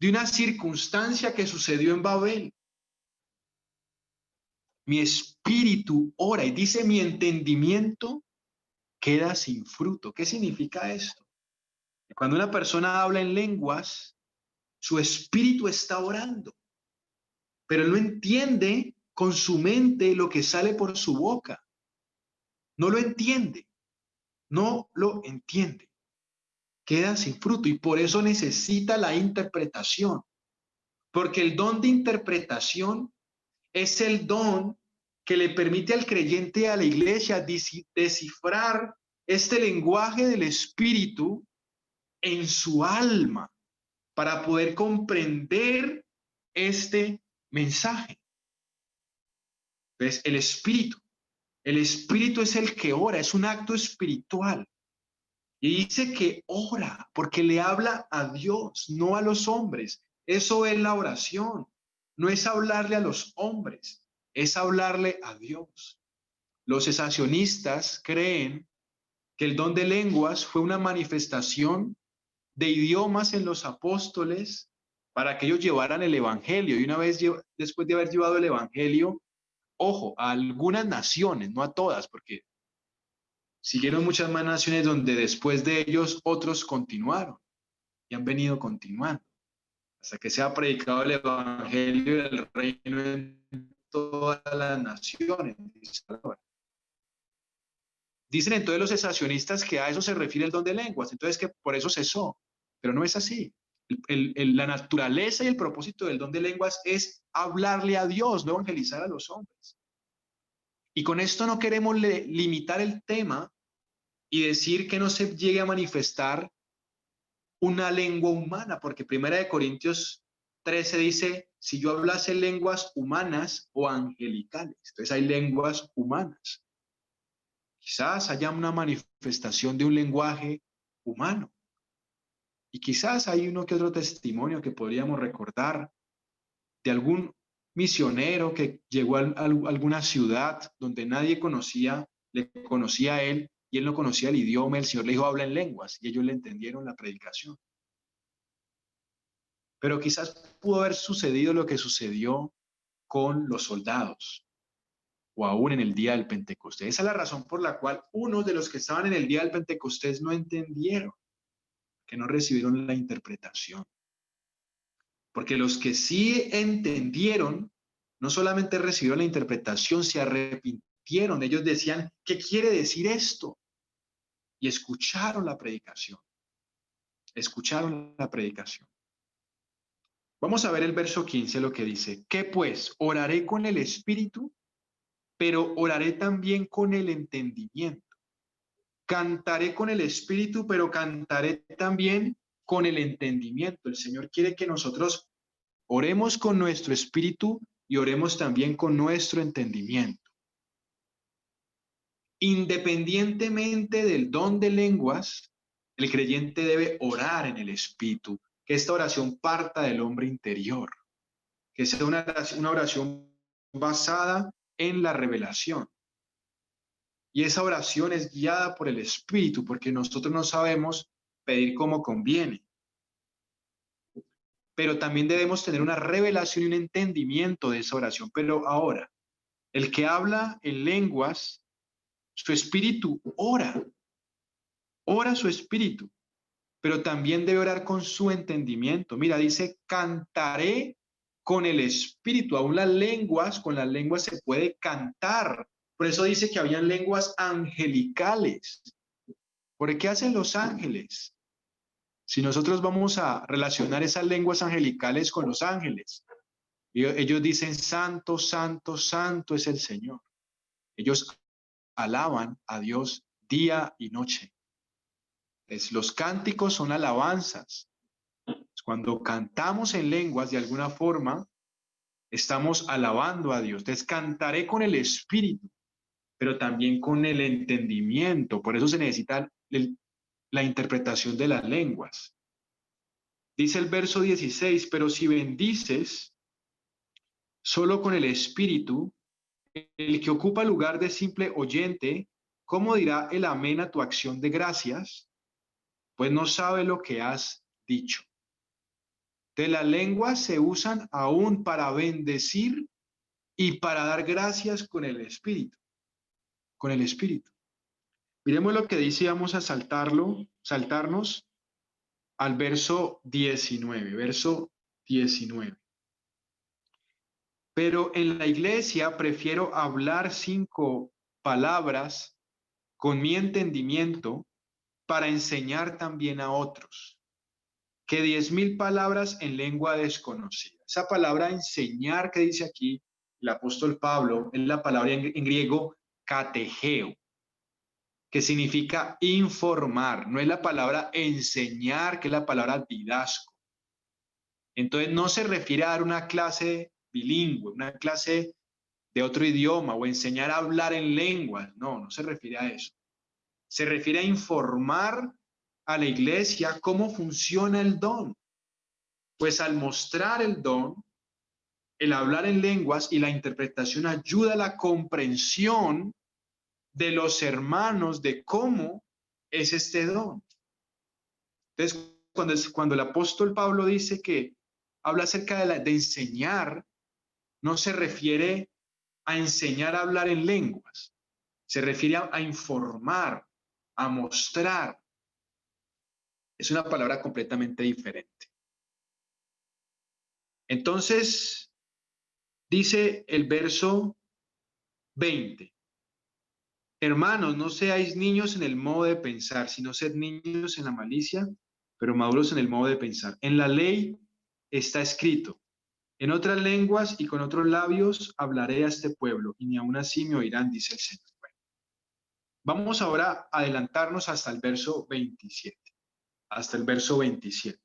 de una circunstancia que sucedió en Babel. Mi espíritu ora y dice mi entendimiento queda sin fruto. ¿Qué significa esto? Cuando una persona habla en lenguas, su espíritu está orando, pero él no entiende con su mente lo que sale por su boca. No lo entiende, no lo entiende. Queda sin fruto y por eso necesita la interpretación, porque el don de interpretación es el don que le permite al creyente y a la iglesia descifrar este lenguaje del espíritu en su alma para poder comprender este mensaje. ¿Ves? El espíritu es el que ora, es un acto espiritual. Y dice que ora porque le habla a Dios, no a los hombres. Eso es la oración. No es hablarle a los hombres, es hablarle a Dios. Los cesacionistas creen que el don de lenguas fue una manifestación de idiomas en los apóstoles para que ellos llevaran el evangelio. Y una vez después de haber llevado el evangelio, ojo, a algunas naciones, no a todas, porque siguieron muchas más naciones donde después de ellos otros continuaron y han venido continuando hasta que se ha predicado el evangelio del reino en todas las naciones. Dicen entonces los cesacionistas que a eso se refiere el don de lenguas, entonces que por eso cesó, pero no es así. La naturaleza y el propósito del don de lenguas es hablarle a Dios, no evangelizar a los hombres. Y con esto no queremos limitar el tema y decir que no se llegue a manifestar una lengua humana, porque 1 Corintios 13 dice, si yo hablase lenguas humanas o angelicales, entonces hay lenguas humanas. Quizás haya una manifestación de un lenguaje humano. Y quizás hay uno que otro testimonio que podríamos recordar de algún misionero que llegó a alguna ciudad donde nadie conocía, le conocía a él y él no conocía el idioma. El Señor le dijo, habla en lenguas y ellos le entendieron la predicación. Pero quizás pudo haber sucedido lo que sucedió con los soldados o aún en el día del Pentecostés. Esa es la razón por la cual unos de los que estaban en el día del Pentecostés no entendieron, que no recibieron la interpretación. Porque los que sí entendieron, no solamente recibieron la interpretación, se arrepintieron. Ellos decían, ¿qué quiere decir esto? Y escucharon la predicación. Escucharon la predicación. Vamos a ver el verso 15, lo que dice. ¿Qué pues? Oraré con el espíritu, pero oraré también con el entendimiento. Cantaré con el espíritu, pero cantaré también con el entendimiento. El Señor quiere que nosotros oremos con nuestro espíritu y oremos también con nuestro entendimiento. Independientemente del don de lenguas, el creyente debe orar en el espíritu, que esta oración parta del hombre interior, que sea una oración basada en la revelación. Y esa oración es guiada por el espíritu, porque nosotros no sabemos pedir como conviene. Pero también debemos tener una revelación y un entendimiento de esa oración. Pero ahora, el que habla en lenguas, su espíritu ora su espíritu, pero también debe orar con su entendimiento. Mira, dice, cantaré con el espíritu. Aún con las lenguas se puede cantar. Por eso dice que habían lenguas angelicales. ¿Por qué hacen los ángeles? Si nosotros vamos a relacionar esas lenguas angelicales con los ángeles, ellos dicen, santo, santo, santo es el Señor. Ellos alaban a Dios día y noche. Los cánticos son alabanzas. Cuando cantamos en lenguas, de alguna forma, estamos alabando a Dios. Entonces, cantaré con el espíritu, pero también con el entendimiento. Por eso se necesita la interpretación de las lenguas. Dice el verso 16, pero si bendices solo con el espíritu, el que ocupa el lugar de simple oyente, ¿cómo dirá el amén a tu acción de gracias? Pues no sabe lo que has dicho. De la lengua se usan aún para bendecir y para dar gracias con el Espíritu. Con el Espíritu. Miremos lo que dice, vamos a saltarnos al verso 19, verso 19. Pero en la iglesia prefiero hablar 5 palabras con mi entendimiento para enseñar también a otros, que 10.000 palabras en lengua desconocida. Esa palabra enseñar que dice aquí el apóstol Pablo es la palabra en griego kategeo, que significa informar. No es la palabra enseñar, que es la palabra didasco. Entonces no se refiere a dar una clase bilingüe, una clase de otro idioma o enseñar a hablar en lenguas. No, no se refiere a eso. Se refiere a informar a la iglesia cómo funciona el don. Pues al mostrar el don, el hablar en lenguas y la interpretación ayuda a la comprensión de los hermanos de cómo es este don. Entonces, cuando el apóstol Pablo dice que habla acerca de enseñar, no se refiere a enseñar a hablar en lenguas, se refiere a informar, a mostrar. Es una palabra completamente diferente. Entonces, dice el verso 20. Hermanos, no seáis niños en el modo de pensar, sino sed niños en la malicia, pero maduros en el modo de pensar. En la ley está escrito: en otras lenguas y con otros labios hablaré a este pueblo, y ni aun así me oirán, dice el Señor. Bueno, vamos ahora a adelantarnos hasta el verso 27. Hasta el verso 27.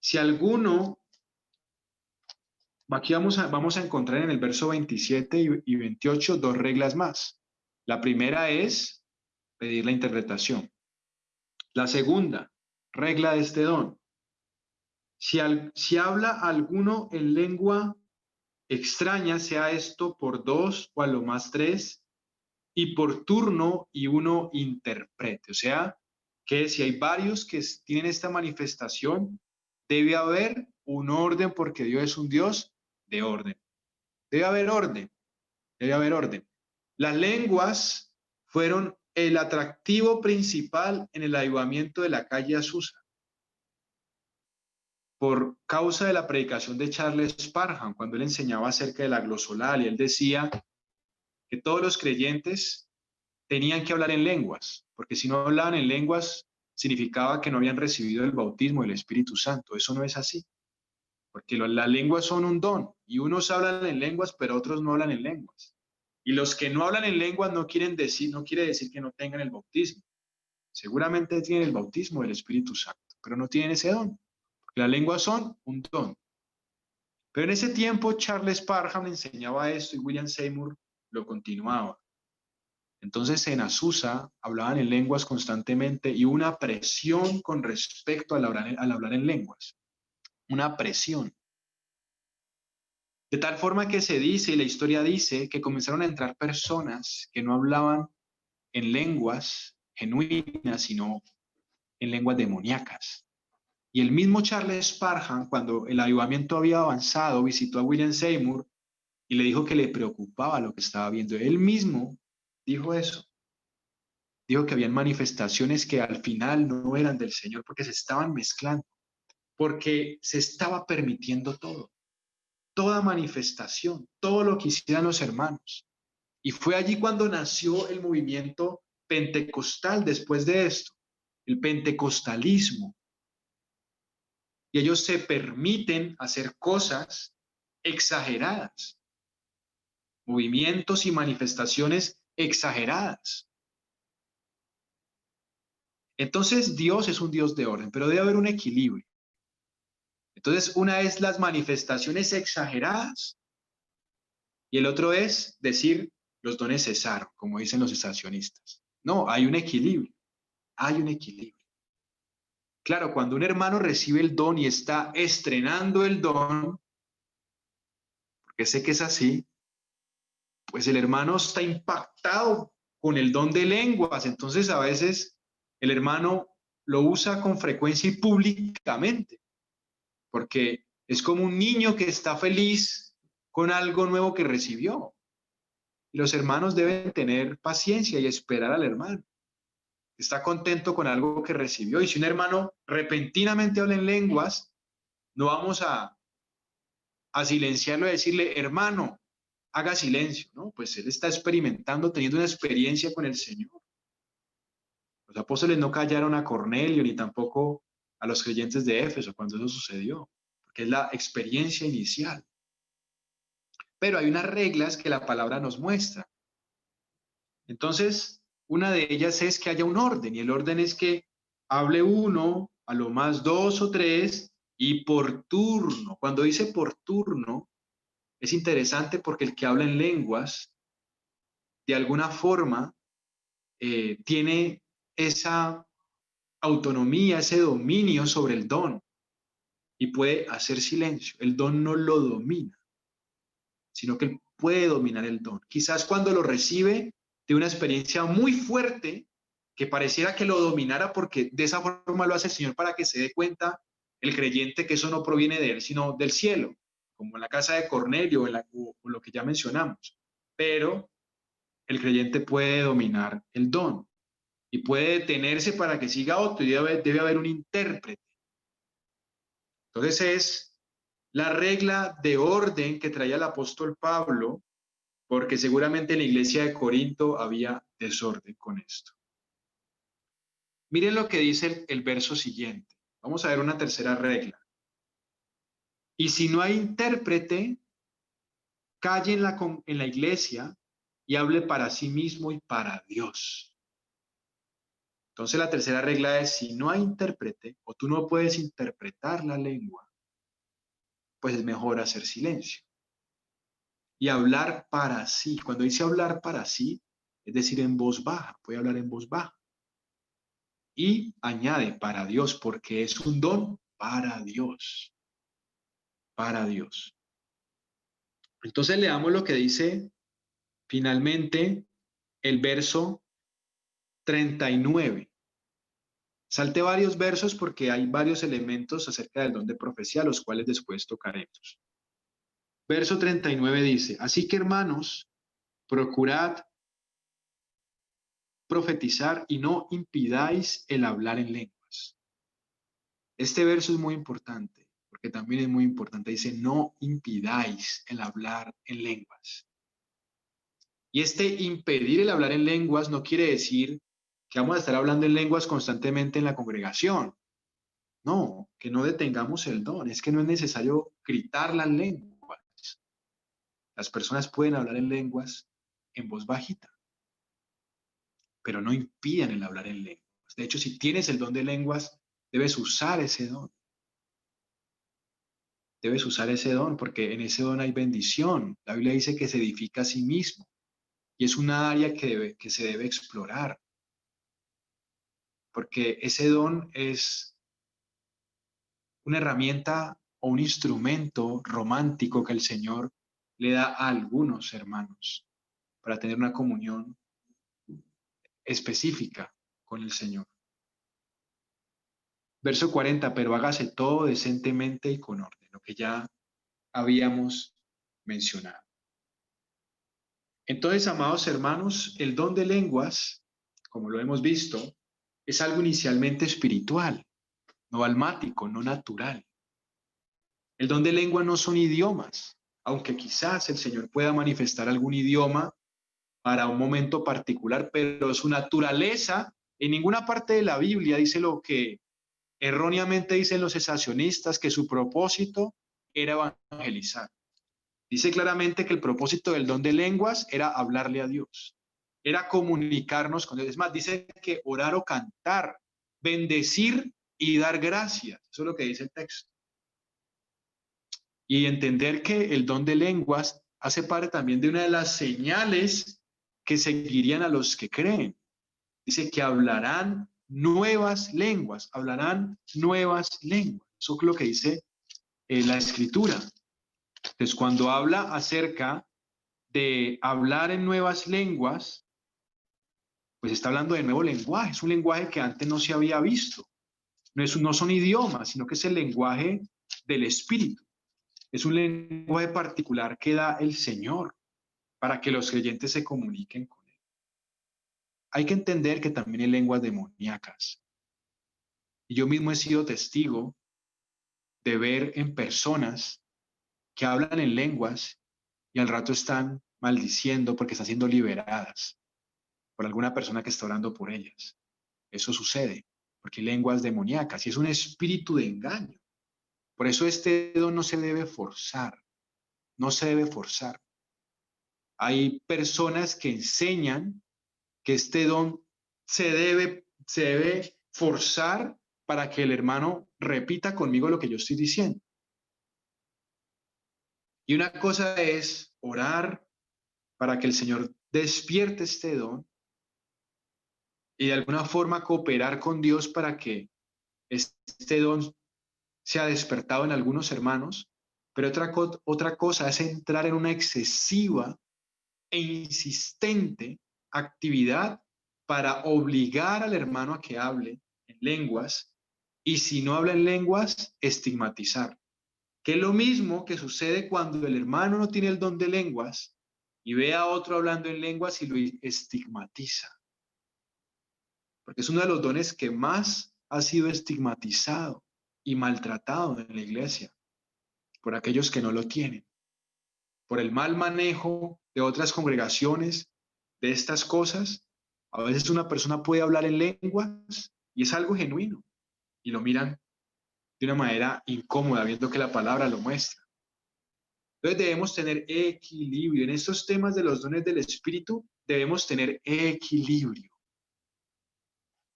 Si alguno, aquí vamos a encontrar en el verso 27 y 28 dos reglas más. La primera es pedir la interpretación. La segunda, regla de este don: si habla alguno en lengua extraña, sea esto por 2 o a lo más 3, y por turno y uno interprete. O sea, que si hay varios que tienen esta manifestación, debe haber un orden, porque Dios es un Dios de orden. Debe haber orden, debe haber orden. Las lenguas fueron el atractivo principal en el avivamiento de la calle Azusa, por causa de la predicación de Charles Parham, cuando él enseñaba acerca de la glosolalia. Él decía que todos los creyentes tenían que hablar en lenguas, porque si no hablaban en lenguas, significaba que no habían recibido el bautismo del Espíritu Santo. Eso no es así, porque las lenguas son un don, y unos hablan en lenguas, pero otros no hablan en lenguas. Y los que no hablan en lenguas no quiere decir que no tengan el bautismo. Seguramente tienen el bautismo del Espíritu Santo, pero no tienen ese don. Porque las lenguas son un don. Pero en ese tiempo Charles Parham enseñaba esto y William Seymour lo continuaba. Entonces en Azusa hablaban en lenguas constantemente y una presión con respecto al hablar en lenguas. Una presión. De tal forma que se dice, y la historia dice, que comenzaron a entrar personas que no hablaban en lenguas genuinas, sino en lenguas demoníacas. Y el mismo Charles Parham, cuando el avivamiento había avanzado, visitó a William Seymour y le dijo que le preocupaba lo que estaba viendo. Él mismo dijo eso. Dijo que habían manifestaciones que al final no eran del Señor porque se estaban mezclando, porque se estaba permitiendo todo, toda manifestación, todo lo que hicieran los hermanos. Y fue allí cuando nació el movimiento pentecostal después de esto, el pentecostalismo. Y ellos se permiten hacer cosas exageradas, movimientos y manifestaciones exageradas. Entonces Dios es un Dios de orden, pero debe haber un equilibrio. Entonces una es las manifestaciones exageradas y el otro es decir los dones cesaron, como dicen los cesacionistas. No, hay un equilibrio, hay un equilibrio. Claro, cuando un hermano recibe el don y está estrenando el don, porque sé que es así, pues el hermano está impactado con el don de lenguas. Entonces a veces el hermano lo usa con frecuencia y públicamente, porque es como un niño que está feliz con algo nuevo que recibió. Y los hermanos deben tener paciencia y esperar al hermano. Está contento con algo que recibió. Y si un hermano repentinamente habla en lenguas, no vamos a silenciarlo y decirle, hermano, haga silencio, ¿no? Pues él está experimentando, teniendo una experiencia con el Señor. Los apóstoles no callaron a Cornelio ni tampoco a los creyentes de Éfeso cuando eso sucedió, porque es la experiencia inicial. Pero hay unas reglas que la palabra nos muestra. Entonces, una de ellas es que haya un orden, y el orden es que hable uno, a lo más dos o tres, y por turno. Cuando dice por turno, es interesante porque el que habla en lenguas, de alguna forma, tiene esa autonomía, ese dominio sobre el don, y puede hacer silencio. El don no lo domina, sino que él puede dominar el don. Quizás cuando lo recibe de una experiencia muy fuerte, que pareciera que lo dominara, porque de esa forma lo hace el Señor para que se dé cuenta el creyente que eso no proviene de él, sino del cielo, como en la casa de Cornelio o lo que ya mencionamos. Pero el creyente puede dominar el don y puede detenerse para que siga otro, y debe haber un intérprete. Entonces es la regla de orden que traía el apóstol Pablo, porque seguramente en la iglesia de Corinto había desorden con esto. Miren lo que dice el verso siguiente. Vamos a ver una tercera regla. Y si no hay intérprete, calle en la iglesia y hable para sí mismo y para Dios. Entonces la tercera regla es, si no hay intérprete o tú no puedes interpretar la lengua, pues es mejor hacer silencio y hablar para sí. Cuando dice hablar para sí, es decir, en voz baja, puede hablar en voz baja. Y añade para Dios, porque es un don para Dios. Para Dios. Entonces leamos lo que dice finalmente el verso 39. Salte varios versos porque hay varios elementos acerca del don de profecía, los cuales después tocaremos. Verso 39 dice, así que hermanos, procurad profetizar y no impidáis el hablar en lenguas. Este verso es muy importante, porque también es muy importante. Dice, no impidáis el hablar en lenguas. Y este impedir el hablar en lenguas no quiere decir que vamos a estar hablando en lenguas constantemente en la congregación. No, que no detengamos el don. Es que no es necesario gritar las lenguas. Las personas pueden hablar en lenguas en voz bajita, pero no impidan el hablar en lenguas. De hecho, si tienes el don de lenguas, debes usar ese don. Debes usar ese don porque en ese don hay bendición. La Biblia dice que se edifica a sí mismo y es una área que se debe explorar, porque ese don es una herramienta o un instrumento romántico que el Señor le da a algunos hermanos para tener una comunión específica con el Señor. Verso 40, pero hágase todo decentemente y con orden, lo que ya habíamos mencionado. Entonces, amados hermanos, el don de lenguas, como lo hemos visto, es algo inicialmente espiritual, no almático, no natural. El don de lengua no son idiomas, aunque quizás el Señor pueda manifestar algún idioma para un momento particular, pero su naturaleza, en ninguna parte de la Biblia dice lo que erróneamente dicen los cesacionistas, que su propósito era evangelizar. Dice claramente que el propósito del don de lenguas era hablarle a Dios, era comunicarnos con Dios. Es más, dice que orar o cantar, bendecir y dar gracias. Eso es lo que dice el texto. Y entender que el don de lenguas hace parte también de una de las señales que seguirían a los que creen. Dice que hablarán nuevas lenguas, hablarán nuevas lenguas. Eso es lo que dice la Escritura. Entonces, cuando habla acerca de hablar en nuevas lenguas, pues está hablando de nuevo lenguaje. Es un lenguaje que antes no se había visto. No son idiomas, sino que es el lenguaje del Espíritu. Es un lenguaje particular que da el Señor para que los creyentes se comuniquen con Él. Hay que entender que también hay lenguas demoníacas. Y yo mismo he sido testigo de ver en personas que hablan en lenguas y al rato están maldiciendo porque están siendo liberadas por alguna persona que está orando por ellas. Eso sucede porque hay lenguas demoníacas y es un espíritu de engaño. Por eso este don no se debe forzar, no se debe forzar. Hay personas que enseñan que este don se debe forzar para que el hermano repita conmigo lo que yo estoy diciendo. Y una cosa es orar para que el Señor despierte este don y de alguna forma cooperar con Dios para que este don sea despertado en algunos hermanos, pero otra cosa es entrar en una excesiva e insistente actividad para obligar al hermano a que hable en lenguas y si no habla en lenguas, estigmatizar. Que es lo mismo que sucede cuando el hermano no tiene el don de lenguas y ve a otro hablando en lenguas y lo estigmatiza. Porque es uno de los dones que más ha sido estigmatizado y maltratado en la iglesia por aquellos que no lo tienen, por el mal manejo de otras congregaciones de estas cosas. A veces una persona puede hablar en lenguas y es algo genuino y lo miran de una manera incómoda, viendo que la palabra lo muestra. Entonces debemos tener equilibrio. En estos temas de los dones del Espíritu debemos tener equilibrio.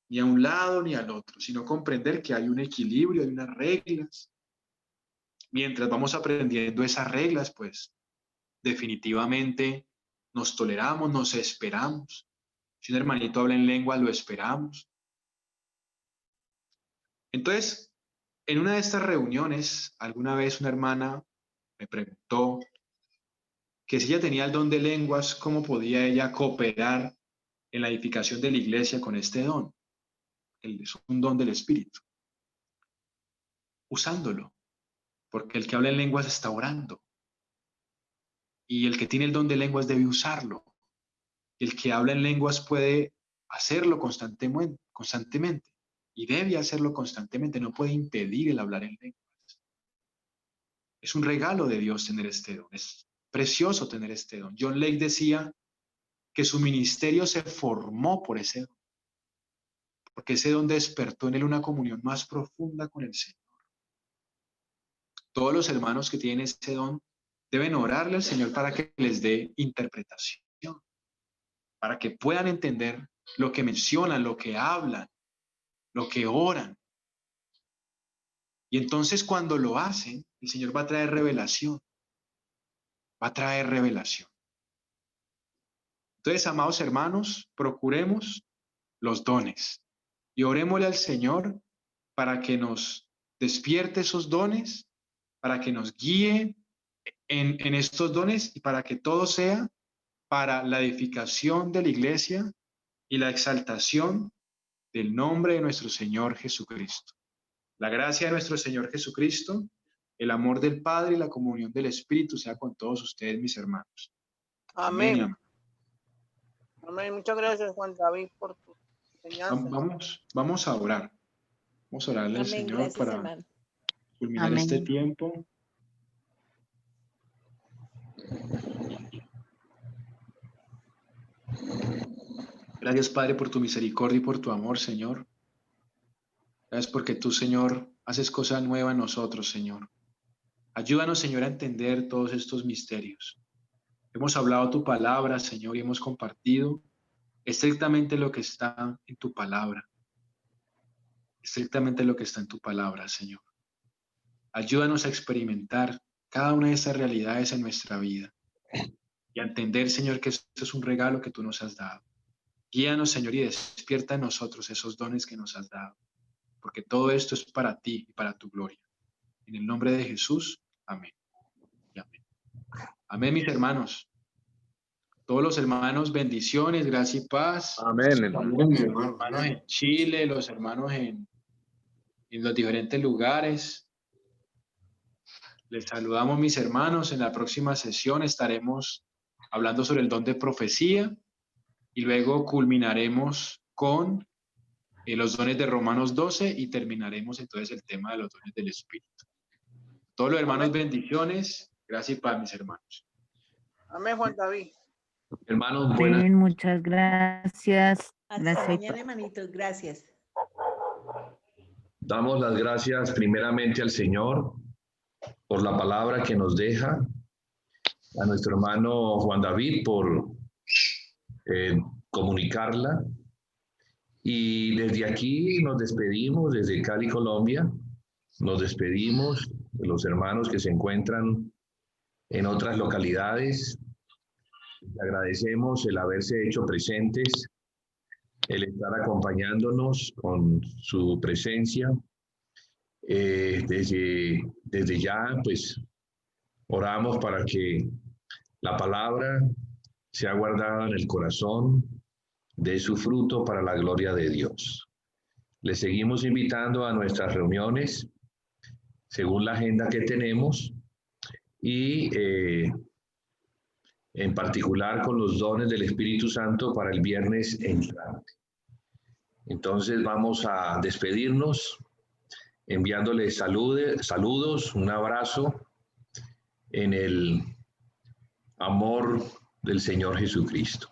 Ni a un lado ni al otro, sino comprender que hay un equilibrio, hay unas reglas. Mientras vamos aprendiendo esas reglas, pues definitivamente nos toleramos, nos esperamos. Si un hermanito habla en lengua, lo esperamos. Entonces, en una de estas reuniones, alguna vez una hermana me preguntó que si ella tenía el don de lenguas, ¿cómo podía ella cooperar en la edificación de la iglesia con este don? Es un don del Espíritu. Usándolo, porque el que habla en lenguas está orando. Y el que tiene el don de lenguas debe usarlo. El que habla en lenguas puede hacerlo constantemente y debe hacerlo constantemente, no puede impedir el hablar en lenguas. Es un regalo de Dios tener este don, es precioso tener este don. John Lake decía que su ministerio se formó por ese don, porque ese don despertó en él una comunión más profunda con el Señor. Todos los hermanos que tienen ese don deben orarle al Señor para que les dé interpretación, para que puedan entender lo que mencionan, lo que hablan, lo que oran. Y entonces cuando lo hacen, el Señor va a traer revelación. Va a traer revelación. Entonces, amados hermanos, procuremos los dones y orémosle al Señor para que nos despierte esos dones, para que nos guíe en estos dones y para que todo sea para la edificación de la iglesia y la exaltación del nombre de nuestro Señor Jesucristo. La gracia de nuestro Señor Jesucristo, el amor del Padre y la comunión del Espíritu sea con todos ustedes, mis hermanos. Amén. Amén. Amén. Muchas gracias, Juan David, por tu enseñanza. Vamos a orar. Vamos a orarle al Amén. Señor Gracias, para hermano. culminar Amén. este tiempo. Gracias, Padre, por tu misericordia y por tu amor, Señor. Gracias porque tú, Señor, haces cosas nuevas en nosotros, Señor. Ayúdanos, Señor, a entender todos estos misterios. Hemos hablado tu palabra, Señor, y hemos compartido estrictamente lo que está en tu palabra. Estrictamente lo que está en tu palabra, Señor. Ayúdanos a experimentar cada una de estas realidades en nuestra vida y a entender, Señor, que esto es un regalo que tú nos has dado. Guíanos, Señor, y despierta en nosotros esos dones que nos has dado, porque todo esto es para ti y para tu gloria. En el nombre de Jesús, amén. Y amén. Amén, mis hermanos. Todos los hermanos, bendiciones, gracia y paz. Amén. Los hermanos en Chile, los hermanos en los diferentes lugares. Les saludamos, mis hermanos. En la próxima sesión estaremos hablando sobre el don de profecía y luego culminaremos con los dones de Romanos 12 y terminaremos entonces el tema de los dones del Espíritu. Todos los hermanos, bendiciones. Gracias y paz, mis hermanos. Amén, Juan David. Hermanos, buenas. Amén, muchas gracias. Hasta Gracias. mañana, hermanitos. Gracias. Damos las gracias primeramente al Señor por la palabra que nos deja, a nuestro hermano Juan David por comunicarla. Y desde aquí nos despedimos, desde Cali, Colombia. Nos despedimos de los hermanos que se encuentran en otras localidades. Les agradecemos el haberse hecho presentes, el estar acompañándonos con su presencia. Desde ya, pues, oramos para que la palabra sea guardada en el corazón, dé su fruto para la gloria de Dios. Les seguimos invitando a nuestras reuniones según la agenda que tenemos y en particular con los dones del Espíritu Santo para el viernes entrante. Entonces vamos a despedirnos enviándoles saludos, un abrazo en el amor del Señor Jesucristo.